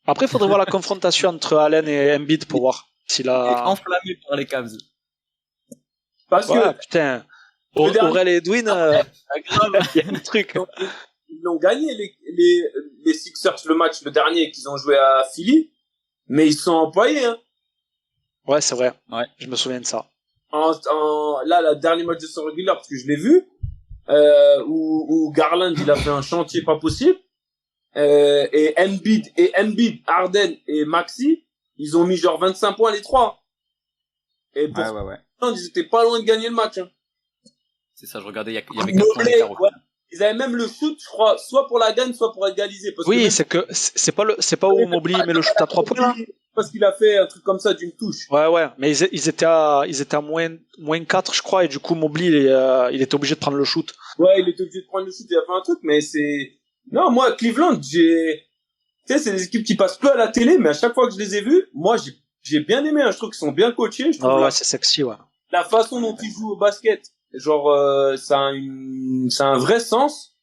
Après, il faudrait voir la confrontation entre Allen et Embiid pour voir s'il a... Enflammé par les Cavs. Parce Ouais, que putain. Le dernier- Aurel et Edwin, il y a un truc. ils ont gagné les Sixers le match, le dernier qu'ils ont joué à Philly, mais ils sont employés, hein. Ouais, c'est vrai. Ouais. Je me souviens de ça. Là, la dernière match de son régulier, parce que je l'ai vu, où Garland, il a fait un chantier pas possible, et Embiid, Harden et Maxi, ils ont mis genre 25 points les trois. Et pour Ouais. ils étaient pas loin de gagner le match, hein. C'est ça, je regardais, il y avait 4 points d'écart. Ouais. Ils avaient même le shoot, je crois, soit pour la gagne, soit pour égaliser. Parce Oui, que c'est pas où Mobley met le shoot à 3 points, là? Parce qu'il a fait un truc comme ça d'une touche. Ouais, mais ils étaient à moins 4, je crois, et du coup, Mobley, il était obligé de prendre le shoot. Ouais, il était obligé de prendre le shoot, il a fait un truc, mais non, moi, Cleveland, tu sais, c'est des équipes qui passent peu à la télé, mais à chaque fois que je les ai vus, moi, j'ai bien aimé, hein. Je trouve qu'ils sont bien coachés, je trouve Ouais, c'est sexy, ouais. la façon dont ils jouent au basket, genre, ça a un vrai sens.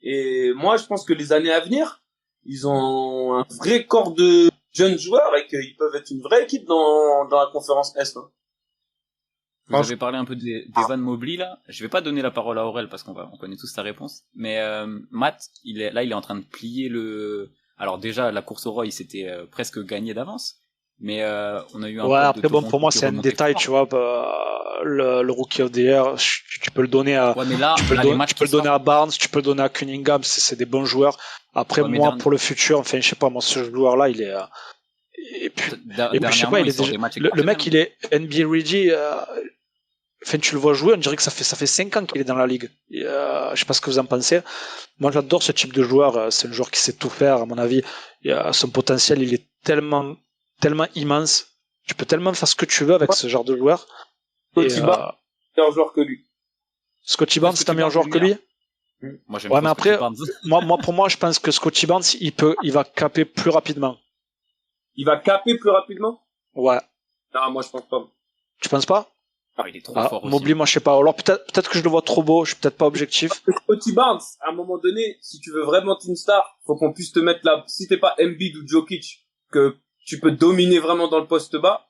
Et moi, je pense que les années à venir, ils ont un vrai corps de jeunes joueurs et qu'ils peuvent être une vraie équipe dans la conférence Est, hein. Vous avez parlé un peu d'Evan Mobley, là. Je vais pas donner la parole à Aurel parce qu'on connaît tous sa réponse. Mais, Matt, il est en train de plier alors déjà, la course au Roy, c'était presque gagné d'avance. Mais, on a eu un Ouais, après, bon, pour moi, c'est un détail, fort. tu vois, le Rookie of the Year, tu peux le donner à, Ouais, mais là, tu peux le donner à Barnes, tu peux le donner à Cunningham, c'est des bons joueurs. Après, Ouais, moi, pour le futur, enfin, je sais pas, moi, ce joueur-là, il est, et puis je sais pas, il est déjà, le mec, il est NBA ready, enfin, tu le vois jouer, on dirait que ça fait 5 ans qu'il est dans la ligue. Et, je sais pas ce que vous en pensez. Moi, j'adore ce type de joueur. C'est un joueur qui sait tout faire, à mon avis. Son potentiel, il est tellement immense. Tu peux tellement faire ce que tu veux avec ce genre de joueur. Scotty Barnes, meilleur joueur que lui. Scotty Barnes, c'est un meilleur joueur que lui? Moi, j'aime Ouais, trop mais après, Scotty Barnes. pour moi, je pense que Scotty Barnes, il va caper plus rapidement. Il va caper plus rapidement? Ouais. Non, moi, je pense pas. Tu penses pas? Ah, il est trop fort aussi. Mobley, moi, je sais pas. Alors, peut-être que je le vois trop beau, je suis peut-être pas objectif. Scotty Barnes, à un moment donné, si tu veux vraiment être une star, faut qu'on puisse te mettre là. Si t'es pas Embiid ou Jokic, que tu peux dominer vraiment dans le poste bas,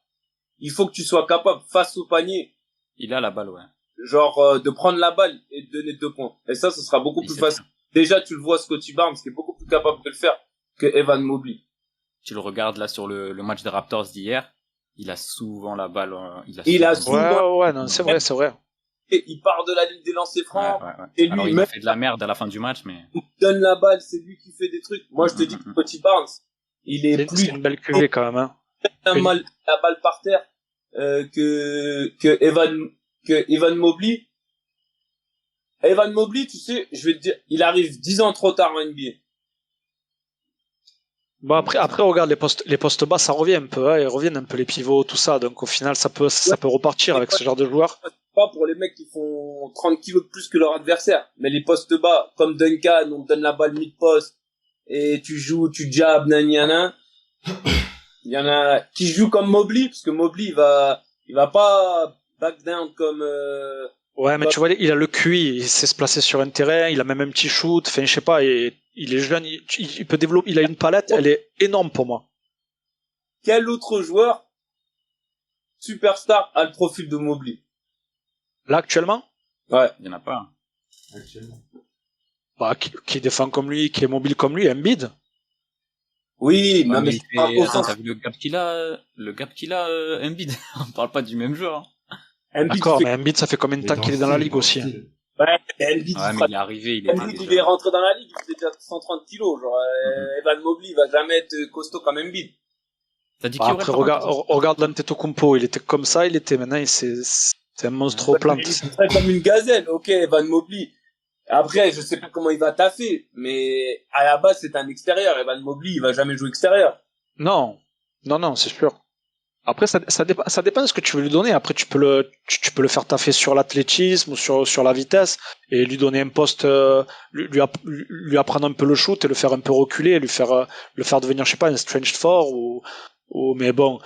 il faut que tu sois capable, face au panier, Il a la balle, ouais. genre, de prendre la balle et de donner 2 points. Et ça, ce sera beaucoup plus facile. Déjà, tu le vois, Scotty Barnes, qui est beaucoup plus capable de le faire que Evan Mobley. Tu le regardes là sur le match des Raptors d'hier, il a souvent la balle. Ouais, non, c'est vrai. Et il part de la ligne des lancers francs. Ouais. Et lui, alors, il a fait de la merde à la fin du match, mais. Il donne la balle, c'est lui qui fait des trucs. Moi, je te dis que Scotty Barnes, il est plus. C'est une belle cuvée quand même, hein. La balle par terre, que Evan Mobley. Evan Mobley, tu sais, je vais te dire, il arrive 10 ans trop tard en NBA. Bon, après, regarde, les postes bas, ça revient un peu, hein, ils reviennent un peu les pivots, tout ça, donc au final, ça peut repartir avec ce genre de joueurs. Pas pour les mecs qui font 30 kilos de plus que leur adversaire, mais les postes bas, comme Duncan, on te donne la balle mid-post, et tu jabs, nanana. Il y en a qui jouent comme Mobley, parce que Mobley, il va pas back down comme, Ouais, mais tu vois, il a le QI, il sait se placer sur un terrain, il a même un petit shoot, enfin, je sais pas, il est jeune, il peut développer, il a une palette, elle est énorme pour moi. Quel autre joueur superstar a le profil de Mobley? Là, actuellement? Ouais. Il y en a pas. Actuellement. Bah, qui défend comme lui, qui est mobile comme lui, Embiid. Oui, non, mais t'as vu le gap qu'il a, Embiid. On parle pas du même joueur. D'accord, mais Embiid, ça fait combien de temps qu'il est dans la ligue aussi? Ouais, Embiid, mais il est arrivé, il est rentré dans la ligue, il faisait déjà 130 kilos, genre, Evan Mobley, il va jamais être costaud comme Embiid. T'as dit après, regarde l'Antetokounmpo, il était comme ça, maintenant, c'est un monstre aux plantes. Il est comme une gazelle, ok, Evan Mobley. Après, je sais pas comment il va taffer, mais à la base, c'est un extérieur. Evan Mobley, il va jamais jouer extérieur. Non, c'est sûr. Après, ça dépend de ce que tu veux lui donner. Après, tu peux le faire taffer sur l'athlétisme ou sur la vitesse et lui donner un poste, lui apprendre un peu le shoot et le faire un peu reculer, le faire devenir, je sais pas, un stretch four mais bon,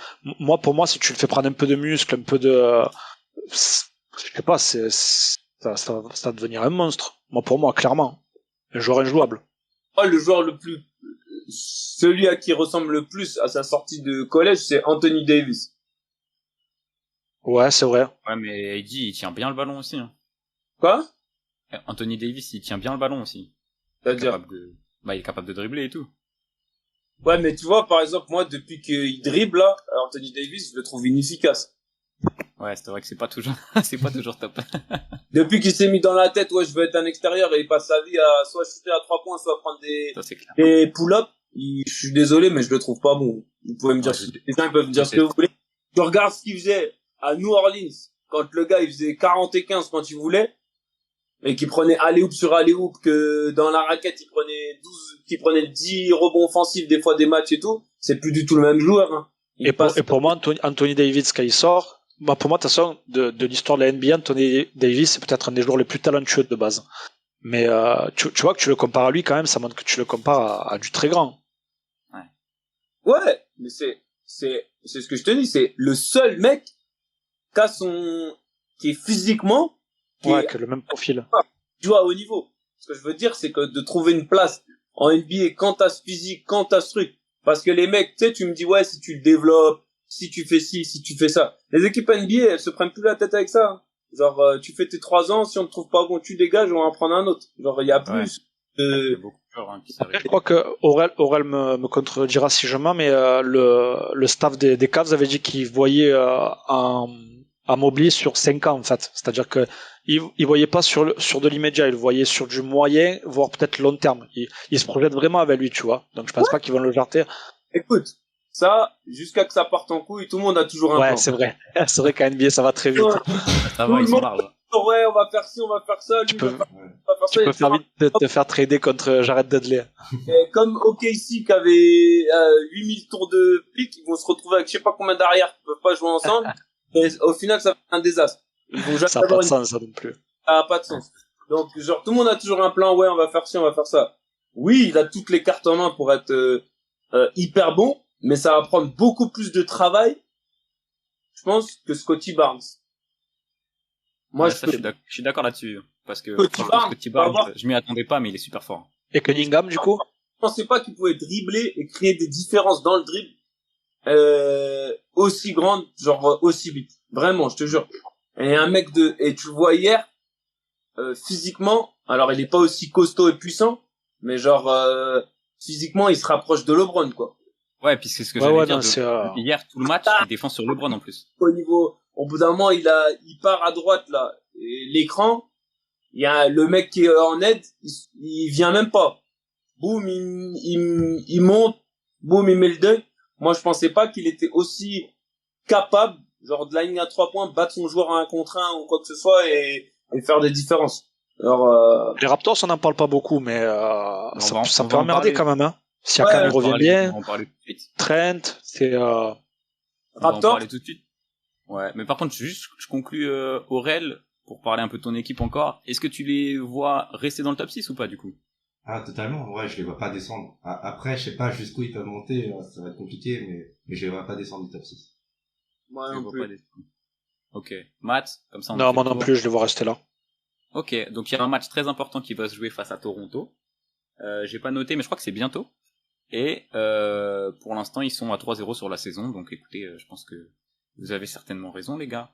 pour moi, si tu le fais prendre un peu de muscle, un peu de, je sais pas, ça va devenir un monstre. Pour moi, clairement. Un joueur injouable. Oh, le joueur le plus celui à qui il ressemble le plus à sa sortie de collège, c'est Anthony Davis. Ouais, c'est vrai. Ouais, mais Eddie, il tient bien le ballon aussi. Hein. Quoi? Anthony Davis, il tient bien le ballon aussi. C'est-à-dire? Il est capable de dribbler et tout. Ouais, mais tu vois, par exemple, moi, depuis qu'il dribble, là, Anthony Davis, je le trouve inefficace. Ouais, c'est vrai que c'est pas toujours, c'est pas toujours top. Depuis qu'il s'est mis dans la tête, ouais, je veux être un extérieur et il passe sa vie à soit shooter à 3 points, soit prendre Ça, c'est clair. des pull-ups, je suis désolé, mais je le trouve pas bon. Vous pouvez me dire, les gens peuvent me dire ce que vous voulez. Tu regardes ce qu'il faisait à New Orleans, quand le gars, il faisait 40 et 15 quand il voulait, et qu'il prenait alley-oop sur alley-oop, que dans la raquette, qu'il prenait 10 rebonds offensifs, des fois des matchs et tout, c'est plus du tout le même joueur, hein. Et pour moi, Anthony Davis, quand il sort, pour moi, de toute façon, de l'histoire de la NBA, Anthony Davis, c'est peut-être un des joueurs les plus talentueux de base. Mais tu vois que tu le compares à lui quand même, ça montre que tu le compares à du très grand. Ouais, mais c'est ce que je te dis, c'est le seul mec qui est physiquement, qui a le même profil. Tu vois, au niveau. Ce que je veux dire, c'est que de trouver une place en NBA quand t'as ce physique, quand t'as ce truc. Parce que les mecs, tu sais, tu me dis, ouais, si tu le développes, si tu fais ci, si tu fais ça. Les équipes NBA, elles se prennent plus la tête avec ça. Hein. Genre, tu fais tes 3 ans, si on te trouve pas bon, tu dégages, on va en prendre un autre. Genre, il y a plus Après, je crois que Aurel me contredira si je mens, mais le staff des Cavs avait dit qu'il voyait un Mobley sur 5 ans, en fait. C'est-à-dire que il voyait pas sur de l'immédiat, il le voyait sur du moyen, voire peut-être long terme. Il se projette vraiment avec lui, tu vois. Donc je pense pas qu'ils vont le jarter. Écoute, ça, jusqu'à que ça parte en couille, tout le monde a toujours un plan. Ouais, c'est vrai. C'est vrai qu'à NBA, ça va très vite. Ça va, ils sont larges. Ouais, on va faire ci, on va faire ça. Tu peux faire vite de te faire trader contre Jared Dudley. Et comme OKC qui avait 8000 tours de pique, ils vont se retrouver avec je sais pas combien d'arrières qui peuvent pas jouer ensemble. Et au final, ça fait un désastre. Ils vont jamais ça n'a pas de sens, ça non plus. Ça n'a pas de sens. Donc, genre, tout le monde a toujours un plan. Ouais, on va faire ci, on va faire ça. Oui, il a toutes les cartes en main pour être hyper bon, mais ça va prendre beaucoup plus de travail, je pense, que Scotty Barnes. Moi, je suis d'accord là-dessus. Parce que Scotty Barnes, je m'y attendais pas, mais il est super fort. Et Cunningham, du coup? Je pensais pas qu'il pouvait dribbler et créer des différences dans le dribble aussi grandes, genre aussi vite. Vraiment, je te jure. Et un mec et tu le vois hier, physiquement, alors il est pas aussi costaud et puissant, mais genre physiquement, il se rapproche de LeBron, quoi. Ouais, puis c'est ce que j'allais dire. Hier, tout le match, il défend sur LeBron en plus. Au bout d'un moment, il part à droite, là. Et l'écran, il y a le mec qui est en aide, il vient même pas. Boum, il monte, boum, il met le dunk. Moi, je pensais pas qu'il était aussi capable, genre de la ligne à 3 points, battre son joueur à 1 contre 1 ou quoi que ce soit et faire des différences. Alors, les Raptors, on n'en parle pas beaucoup, mais ça peut emmerder quand même, hein. Si Siakam revient bien, on va en parler tout de suite. Trent, c'est Raptors. On va en parler tout de suite. Ouais, mais par contre, je conclus Aurel pour parler un peu de ton équipe encore. Est-ce que tu les vois rester dans le top 6 ou pas du coup? Ah, totalement. Ouais, je les vois pas descendre. Après, je sais pas jusqu'où ils peuvent monter, ça va être compliqué, mais je les vois pas descendre du top 6. Moi non plus. Ok. Matt, comme ça on non, moi non plus, je les vois rester là. Ok, donc il y a un match très important qui va se jouer face à Toronto. J'ai pas noté, mais je crois que c'est bientôt. Et pour l'instant, ils sont à 3-0 sur la saison, donc écoutez, je pense que vous avez certainement raison, les gars.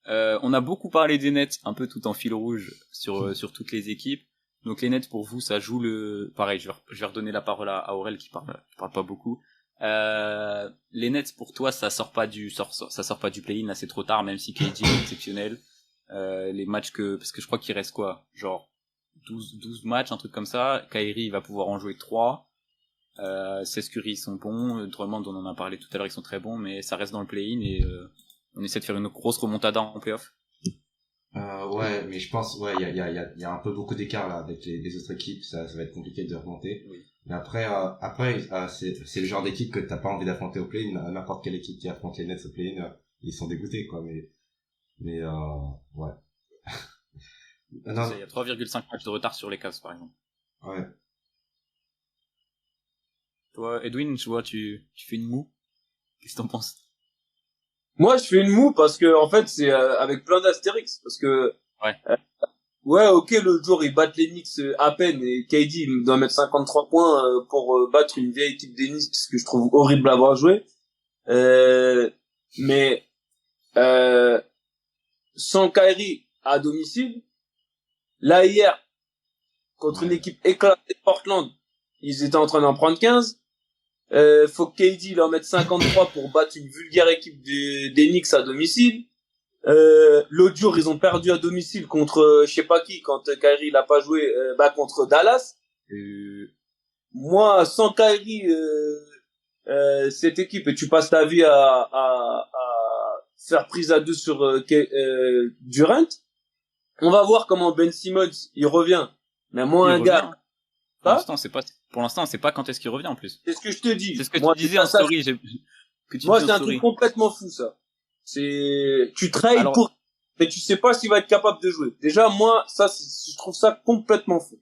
On a beaucoup parlé des Nets, un peu tout en fil rouge sur toutes les équipes. Donc les Nets, pour vous, ça joue pareil, je vais redonner la parole à Aurel qui parle pas beaucoup. Les Nets, pour toi, ça sort pas du play-in, là c'est trop tard, même si KD est exceptionnel. Les matchs parce que je crois qu'il reste quoi, genre 12 matchs, un truc comme ça. Kyrie, il va pouvoir en jouer 3. Seth Curry, ils sont bons. Drummond, on en a parlé tout à l'heure, ils sont très bons, mais ça reste dans le play-in et on essaie de faire une grosse remontada en play-off. Ouais, mais je pense, ouais, il y a un peu beaucoup d'écart là avec les autres équipes, ça va être compliqué de remonter. Oui. Mais après, c'est le genre d'équipe que t'as pas envie d'affronter au play-in. N'importe quelle équipe qui affronte les Nets au play-in, ils sont dégoûtés, quoi. Mais ouais. Non. Il y a 3,5 matchs de retard sur les Cavs, par exemple. Ouais. Toi, Edwin, je vois, tu fais une moue. Qu'est-ce que t'en penses? Moi, je fais une moue parce que, en fait, c'est avec plein d'astérix. Parce que, ouais. Ouais, ok, l'autre jour, ils battent les Knicks à peine, et KD, il doit mettre 53 points pour battre une vieille équipe des Knicks, que je trouve horrible à avoir joué. Mais sans Kyrie à domicile, là, hier, contre une équipe éclatée de Portland, ils étaient en train d'en prendre 15. Faut que KD leur mette 53 pour battre une vulgaire équipe des Knicks à domicile. L'autre jour, ils ont perdu à domicile contre je sais pas qui, quand Kyrie il a pas joué, contre Dallas. Moi, sans Kyrie, cette équipe, et tu passes ta vie à faire prise à deux sur Durant. On va voir comment Ben Simmons il revient. Mais moi, gars, pour l'instant, c'est pas quand est-ce qu'il revient en plus. C'est ce que je te dis. C'est ce que tu disais en story. Moi, c'est un truc complètement fou, ça. Tu trades pour, mais tu sais pas s'il va être capable de jouer. Déjà, moi, je trouve ça complètement fou.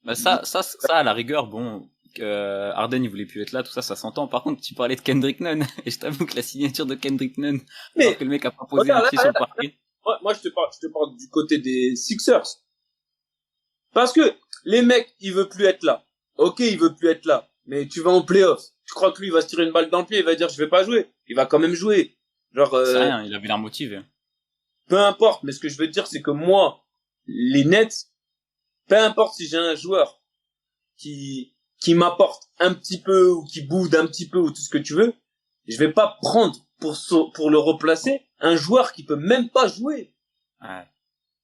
Bah, ça, à la rigueur, bon, Harden, il voulait plus être là, tout ça, ça s'entend. Par contre, tu parlais de Kendrick Nunn, et je t'avoue que la signature de Kendrick Nunn, alors que le mec a proposé un pied sur le parquet. Moi, je te parle du côté des Sixers. Parce que les mecs, il veut plus être là. Ok, il veut plus être là. Mais tu vas en playoff. Tu crois que lui, il va se tirer une balle dans le pied, il va dire, je vais pas jouer. Il va quand même jouer. Genre, c'est rien, il avait l'air motivé. Peu importe, mais ce que je veux te dire, c'est que moi, les Nets, peu importe si j'ai un joueur qui m'apporte un petit peu, ou qui boude un petit peu, ou tout ce que tu veux, je vais pas prendre pour le replacer un joueur qui peut même pas jouer. Ouais,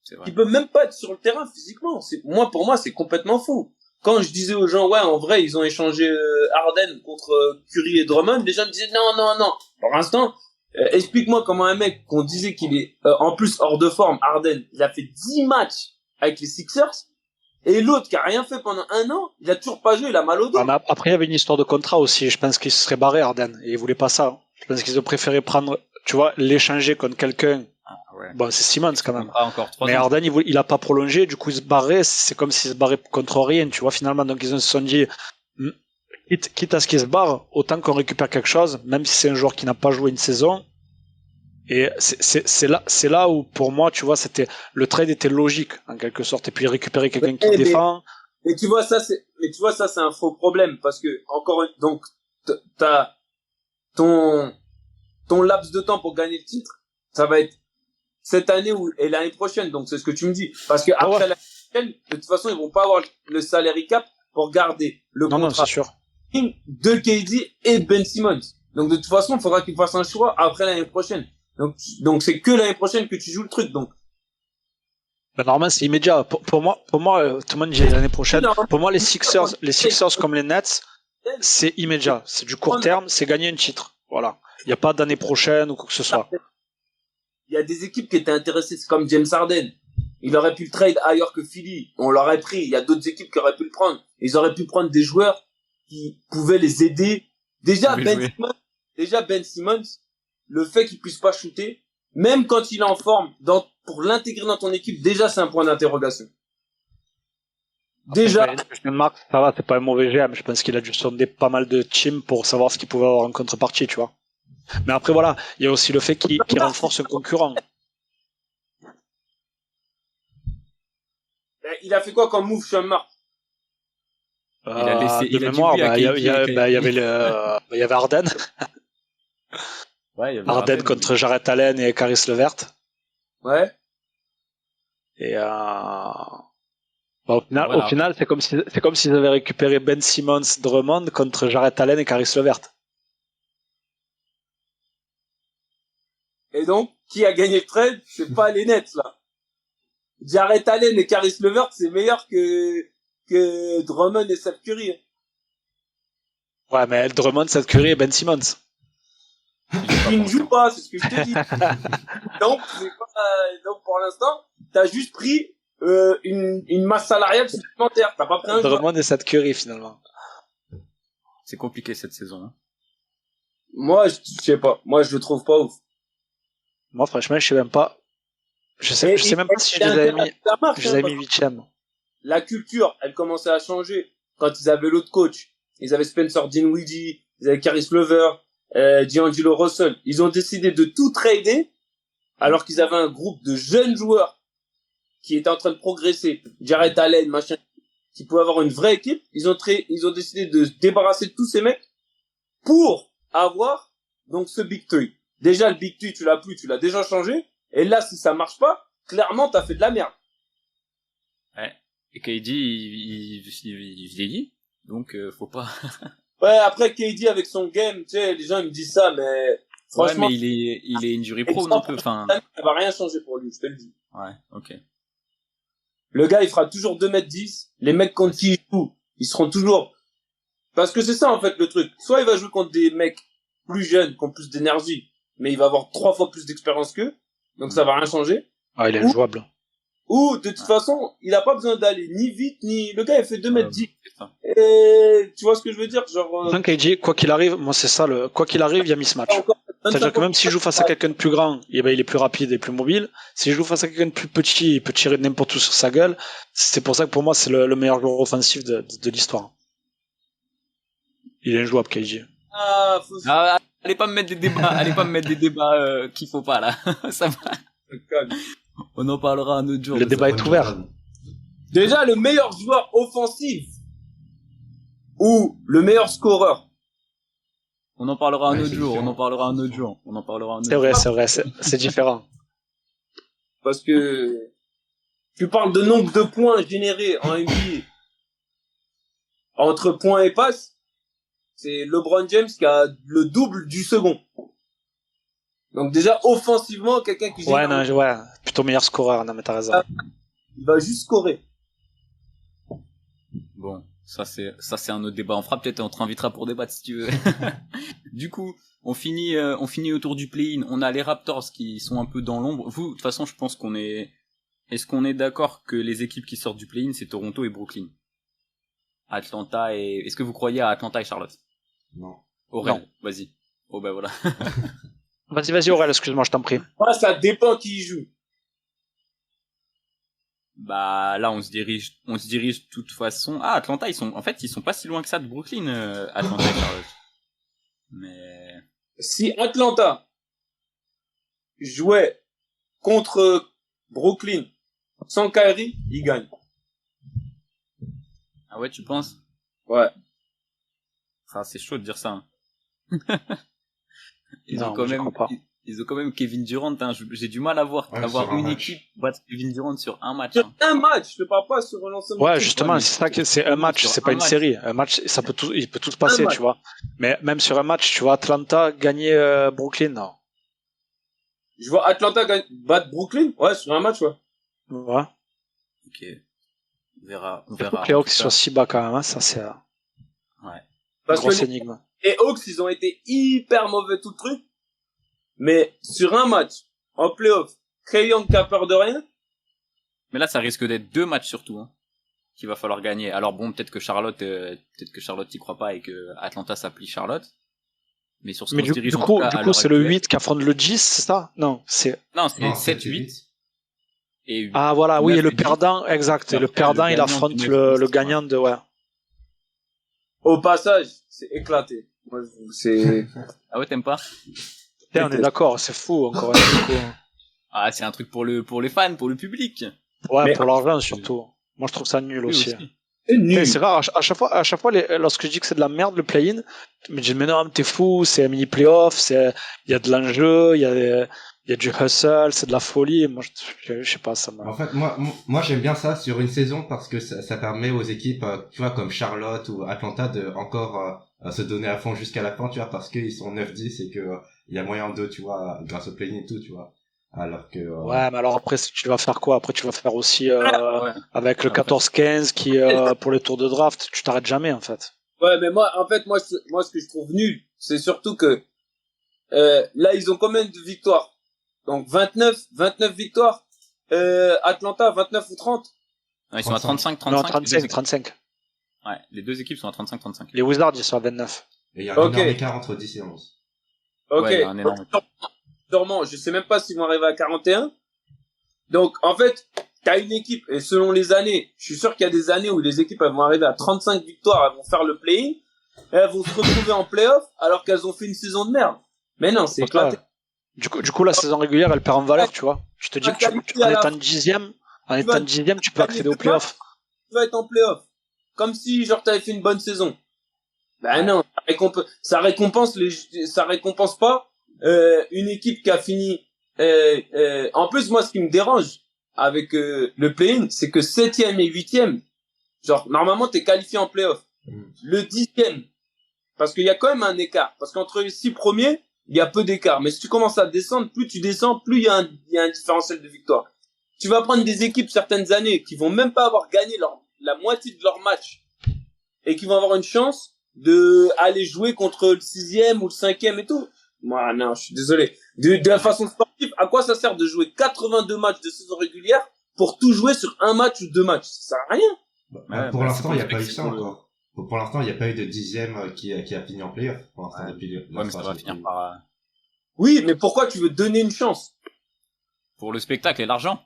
c'est vrai. Qui peut même pas être sur le terrain physiquement. Pour moi, c'est complètement fou. Quand je disais aux gens, ouais, en vrai, ils ont échangé Harden contre Curry et Drummond, les gens me disaient non. Pour l'instant, explique-moi comment un mec qu'on disait qu'il est en plus hors de forme, Harden, il a fait 10 matchs avec les Sixers, et l'autre qui a rien fait pendant 1 an, il a toujours pas joué, il a mal au dos. Après, il y avait une histoire de contrat aussi. Je pense qu'il se serait barré, Harden, et il voulait pas ça. Je pense qu'ils ont préféré prendre, tu vois, l'échanger contre quelqu'un. Ouais. Bon, c'est Simmons quand même. Encore 3 mais ans. Harden, il a pas prolongé, du coup, il se barrait. C'est comme s'il se barrait contre rien, tu vois, finalement. Donc, ils se sont dit, quitte à ce qu'il se barre, autant qu'on récupère quelque chose, même si c'est un joueur qui n'a pas joué une saison. Et c'est là où, pour moi, tu vois, le trade était logique, en quelque sorte. Et puis, récupérer quelqu'un qui défend. Mais tu vois, ça, c'est un faux problème, parce que, donc, t'as ton laps de temps pour gagner le titre, ça va être cette année et l'année prochaine. Donc, c'est ce que tu me dis. Parce que après l'année prochaine, de toute façon, ils vont pas avoir le salary cap pour garder le contrat c'est sûr. de KD et Ben Simmons. Donc, de toute façon, il faudra qu'ils fassent un choix après l'année prochaine. Donc c'est que l'année prochaine que tu joues le truc, donc. Normalement, c'est immédiat. Pour moi, tout le monde dit l'année prochaine. Pour moi, les Sixers comme les Nets, c'est immédiat. C'est du court terme, c'est gagner un titre. Voilà. Il n'y a pas d'année prochaine ou quoi que ce soit. Il y a des équipes qui étaient intéressées, c'est comme James Harden. Il aurait pu le trade ailleurs que Philly. On l'aurait pris. Il y a d'autres équipes qui auraient pu le prendre. Ils auraient pu prendre des joueurs qui pouvaient les aider. Déjà, Ben Simmons, le fait qu'il puisse pas shooter, même quand il est en forme, pour l'intégrer dans ton équipe, déjà, c'est un point d'interrogation. Déjà. Marc, ça va, c'est pas un mauvais GM. Je pense qu'il a dû sonder pas mal de teams pour savoir ce qu'il pouvait avoir en contrepartie, tu vois. Mais après, voilà, il y a aussi le fait qu'il renforce un concurrent. Il a fait quoi comme move, Sean Mark? Il a laissé, il y avait Harden. Ouais, Harden contre Jarrett Allen et Caris LeVert. Ouais. Et au final, c'est comme s'ils avaient récupéré Ben Simmons, Drummond contre Jarrett Allen et Caris LeVert. Et donc, qui a gagné le trade? C'est pas les Nets, là. Jarrett Allen et Caris LeVert, c'est meilleur que Drummond et Seth Curry. Ouais, mais Drummond, Seth Curry et Ben Simmons. Il ne joue pas, c'est ce que je te dis. donc pour l'instant, t'as juste pris une masse salariale supplémentaire. T'as pas pris un Drummond et Seth Curry, finalement. C'est compliqué cette saison. Hein. Moi, je sais pas. Moi, je le trouve pas ouf. Moi, franchement, je sais même pas. Je sais même pas si je les avais mis 8e. La culture, elle commençait à changer quand ils avaient l'autre coach. Ils avaient Spencer Dinwiddie, ils avaient Caris LeVert, D'Angelo Russell. Ils ont décidé de tout trader alors qu'ils avaient un groupe de jeunes joueurs qui étaient en train de progresser, Jarrett Allen, machin, qui pouvaient avoir une vraie équipe, ils ont décidé de se débarrasser de tous ces mecs pour avoir donc ce Big Three. Déjà, le Big Three, tu l'as déjà changé. Et là, si ça marche pas, clairement, t'as fait de la merde. Ouais. Et KD, il vieillit. Donc, faut pas. Ouais, après, KD avec son game, tu sais, les gens, ils me disent ça, mais franchement. Ouais, mais il est injury prone un peu, enfin. Ça va rien changer pour lui, je te le dis. Ouais, ok. Le gars, il fera toujours 2m10. Les mecs contre qui il joue, ils seront toujours... Parce que c'est ça, en fait, le truc. Soit il va jouer contre des mecs plus jeunes, qui ont plus d'énergie, mais il va avoir 3 fois plus d'expérience qu'eux. Donc ça va rien changer. Ah, il est injouable. Ou, de toute façon, il a pas besoin d'aller ni vite, ni... Le gars, il fait 2m10. C'est Et tu vois ce que je veux dire? Genre... KD, quoi qu'il arrive, moi c'est ça, quoi qu'il arrive, il y a mismatch. C'est-à-dire que même s'il joue face à quelqu'un de plus grand, il est plus rapide et plus mobile. S'il joue face à quelqu'un de plus petit, il peut tirer n'importe où sur sa gueule. C'est pour ça que pour moi, c'est le meilleur joueur offensif de l'histoire. Il est injouable, KD. Allez pas me mettre des débats, qu'il faut pas, là. Ça va. On en parlera un autre jour. Le débat est ouvert. Déjà, le meilleur joueur offensif ou le meilleur scoreur. On en parlera un autre jour. C'est vrai, c'est différent. Parce que tu parles de nombre de points générés en NBA entre points et passes, c'est LeBron James qui a le double du second. Donc déjà, offensivement, quelqu'un qui génère... Ouais, plutôt meilleur scoreur, non mais t'as raison. Il va juste scorer. Bon, ça c'est un autre débat. On te réinvitera pour débattre si tu veux. Du coup, on finit autour du play-in. On a les Raptors qui sont un peu dans l'ombre. Vous, de toute façon, je pense est-ce qu'on est d'accord que les équipes qui sortent du play-in, c'est Toronto et Brooklyn? Est-ce que vous croyez à Atlanta et Charlotte? Non. Aurel, vas-y. Oh ben voilà. Vas-y Aurel, excuse-moi, je t'en prie. Ouais, ça dépend qui y joue. Bah là on se dirige de toute façon. Ah, Atlanta, ils sont pas si loin que ça de Brooklyn, Atlanta et Charlotte. Mais si Atlanta jouait contre Brooklyn sans Kyrie, il gagne. Ah ouais, tu penses? Ouais. Ah, c'est chaud de dire ça. Ils ont quand même Kevin Durant, hein. J'ai du mal à voir une équipe battre Kevin Durant sur un match. Sur un match, je te parle pas sur l'ensemble. Ouais, justement, c'est ça que c'est un match, c'est pas une série. Un match, il peut tout se passer, tu vois. Mais même sur un match, tu vois Atlanta gagner Brooklyn, non. Je vois Atlanta battre Brooklyn, ouais, sur un match, ouais. Ouais. Ok. On verra. Les Hawks sont si bas quand même, hein, ça c'est ouais. Parce grosse énigme. Et Hawks, ils ont été hyper mauvais tout le truc. Mais sur un match, en playoff, Trae Young qui a peur de rien. Mais là, ça risque d'être 2 matchs surtout, hein, qu'il va falloir gagner. Alors bon, peut-être que Charlotte y croit pas et que Atlanta s'applique Charlotte. Mais sur ce qu'on se dirige du coup, c'est le 8 qui affronte le 10, c'est ça? Non, c'est 7-8. Et ah voilà, oui, et le perdant, exact. Et le perdant, il affronte le gagnant de, ouais. Au passage, c'est éclaté. Moi, c'est... Ah ouais, t'aimes pas? On est d'accord, c'est fou, encore un coup. Ah, c'est un truc pour les fans, pour le public. Ouais, mais pour l'argent, surtout. Moi, je trouve ça nul aussi. C'est nul. C'est rare, à chaque fois, lorsque je dis que c'est de la merde, le play-in, mais je dis, mais non, t'es fou, c'est un mini-playoff, il y a de l'enjeu, il y a du hustle, c'est de la folie. Moi, je sais pas, ça m'a... En fait, moi, j'aime bien ça sur une saison parce que ça permet aux équipes, tu vois, comme Charlotte ou Atlanta de encore se donner à fond jusqu'à la fin, tu vois, parce qu'ils sont 9-10 et que il y a moyen d'eux, tu vois, grâce au play-in et tout, tu vois. Alors que ouais, mais alors après tu vas faire quoi? Après tu vas faire aussi avec le 14-15 qui pour les tours de draft, tu t'arrêtes jamais en fait. Ouais, mais moi ce que je trouve nul, c'est surtout que là ils ont combien de victoires? Donc 29 victoires. Atlanta 29 ou 30? Non, ils sont à 35. Non, 35. Ouais, les deux équipes sont à 35. Les Wizards ils sont à 29. Et il y a un énorme écart entre 10 et 11. Ok. Ouais, un énorme écart. Dormant, je sais même pas s'ils vont arriver à 41. Donc, en fait, t'as une équipe, et selon les années, je suis sûr qu'il y a des années où les équipes, elles vont arriver à 35 victoires, elles vont faire le play-in, et elles vont se retrouver en play-off, alors qu'elles ont fait une saison de merde. Mais non, c'est éclaté. Du coup, la saison régulière, elle perd en valeur, tu vois. Je te dis que en étant 10e, En étant 10ème, tu peux accéder aux playoffs. Tu vas être en playoff. Comme si, genre, t'avais fait une bonne saison. Ben non, ça récompense pas, une équipe qui a fini, en plus, moi, ce qui me dérange avec, le play-in, c'est que 7e et 8e, genre, normalement, t'es qualifié en playoff. Le 10e, parce qu'il y a quand même un écart. Parce qu'entre les 6 premiers, il y a peu d'écart. Mais si tu commences à descendre, plus tu descends, plus il y a un différentiel de victoire. Tu vas prendre des équipes certaines années qui vont même pas avoir gagné la moitié de leur match et qui vont avoir une chance de aller jouer contre le 6e ou le 5e et tout. Moi, non, je suis désolé. De la façon sportive, à quoi ça sert de jouer 82 matchs de saison régulière pour tout jouer sur un match ou 2 matchs? Ça sert à rien. Pour l'instant, il n'y a pas eu ça encore. Pour l'instant, il n'y a pas eu de 10e qui a fini en playoff. Pour l'instant, depuis mais ça va finir par... Oui, mais pourquoi tu veux donner une chance? Pour le spectacle et l'argent.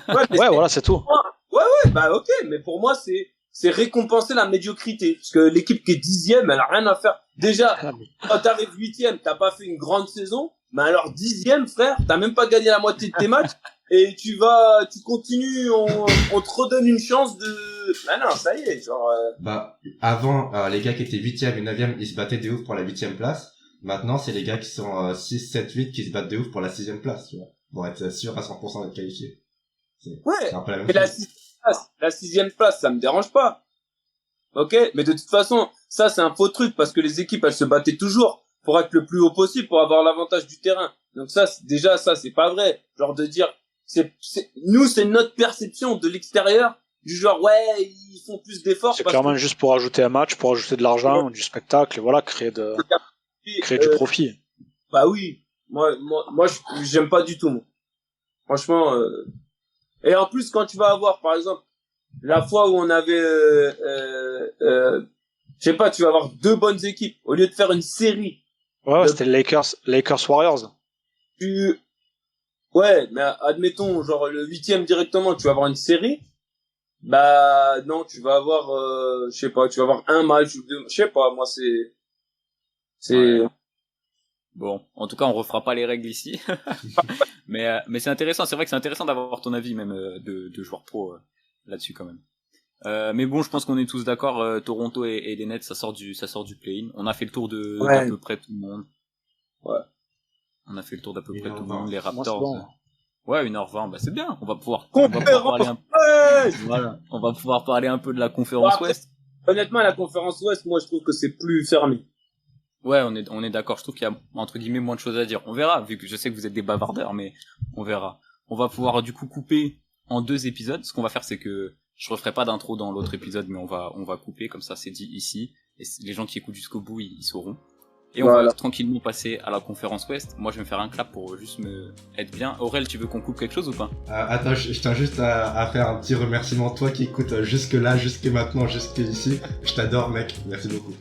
Ouais, voilà, c'est tout. Ouais, bah ok, mais pour moi, c'est récompenser la médiocrité. Parce que l'équipe qui est 10e, elle a rien à faire. Déjà, quand t'arrives 8e, t'as pas fait une grande saison. Mais alors 10e, frère, t'as même pas gagné la moitié de tes matchs. Et tu continues, on te redonne une chance de... Bah non, ça y est, genre... Bah, avant, les gars qui étaient 8e et 9e, ils se battaient de ouf pour la 8e place. Maintenant, c'est les gars qui sont 6, 7, 8 qui se battent de ouf pour la 6e place, tu vois. Pour être sûr à 100% d'être qualifié. Ouais, un peu la même mais chose. la 6e place, ça me dérange pas. Ok, mais de toute façon, ça c'est un faux truc parce que les équipes elles se battaient toujours pour être le plus haut possible pour avoir l'avantage du terrain. Donc ça, c'est pas vrai. Genre de dire, nous c'est notre perception de l'extérieur du genre ouais ils font plus d'efforts. C'est clairement juste pour ajouter un match, pour ajouter de l'argent, du spectacle, et voilà, créer du profit. Bah oui, moi j'aime pas du tout. Moi. Franchement. Et en plus quand tu vas avoir par exemple la fois où on avait, je sais pas, tu vas avoir 2 bonnes équipes au lieu de faire une série. Ouais, c'était Lakers Warriors. Ouais, mais admettons, genre le 8e directement, tu vas avoir une série. Bah non, tu vas avoir, je sais pas, tu vas avoir un match ou 2, je sais pas, moi c'est. Ouais. Bon, en tout cas, on refera pas les règles ici. mais c'est intéressant, c'est vrai que c'est intéressant d'avoir ton avis même de joueur pro là-dessus quand même. Mais bon, je pense qu'on est tous d'accord. Toronto et les Nets, ça sort du play-in. On a fait le tour d'à peu près tout le monde. Ouais. On a fait le tour d'à peu près tout le monde. Les Moi, Raptors. bon. Ouais, 1h20, bah c'est bien. On va pouvoir parler un peu de la conférence Ouest. Honnêtement, la conférence Ouest, moi je trouve que c'est plus fermé. Ouais, on est d'accord. Je trouve qu'il y a entre guillemets moins de choses à dire. On verra, vu que je sais que vous êtes des bavardeurs, mais on verra. On va pouvoir du coup couper en 2 épisodes. Ce qu'on va faire, c'est que je referai pas d'intro dans l'autre épisode, mais on va couper, comme ça c'est dit ici, et les gens qui écoutent jusqu'au bout, ils sauront. Et on va tranquillement passer à la conférence Ouest. Moi, je vais me faire un clap pour juste être bien. Aurel, tu veux qu'on coupe quelque chose ou pas? Attends, je tiens juste à faire un petit remerciement. Toi qui écoutes jusque là, jusque maintenant, jusque ici. Je t'adore, mec. Merci beaucoup.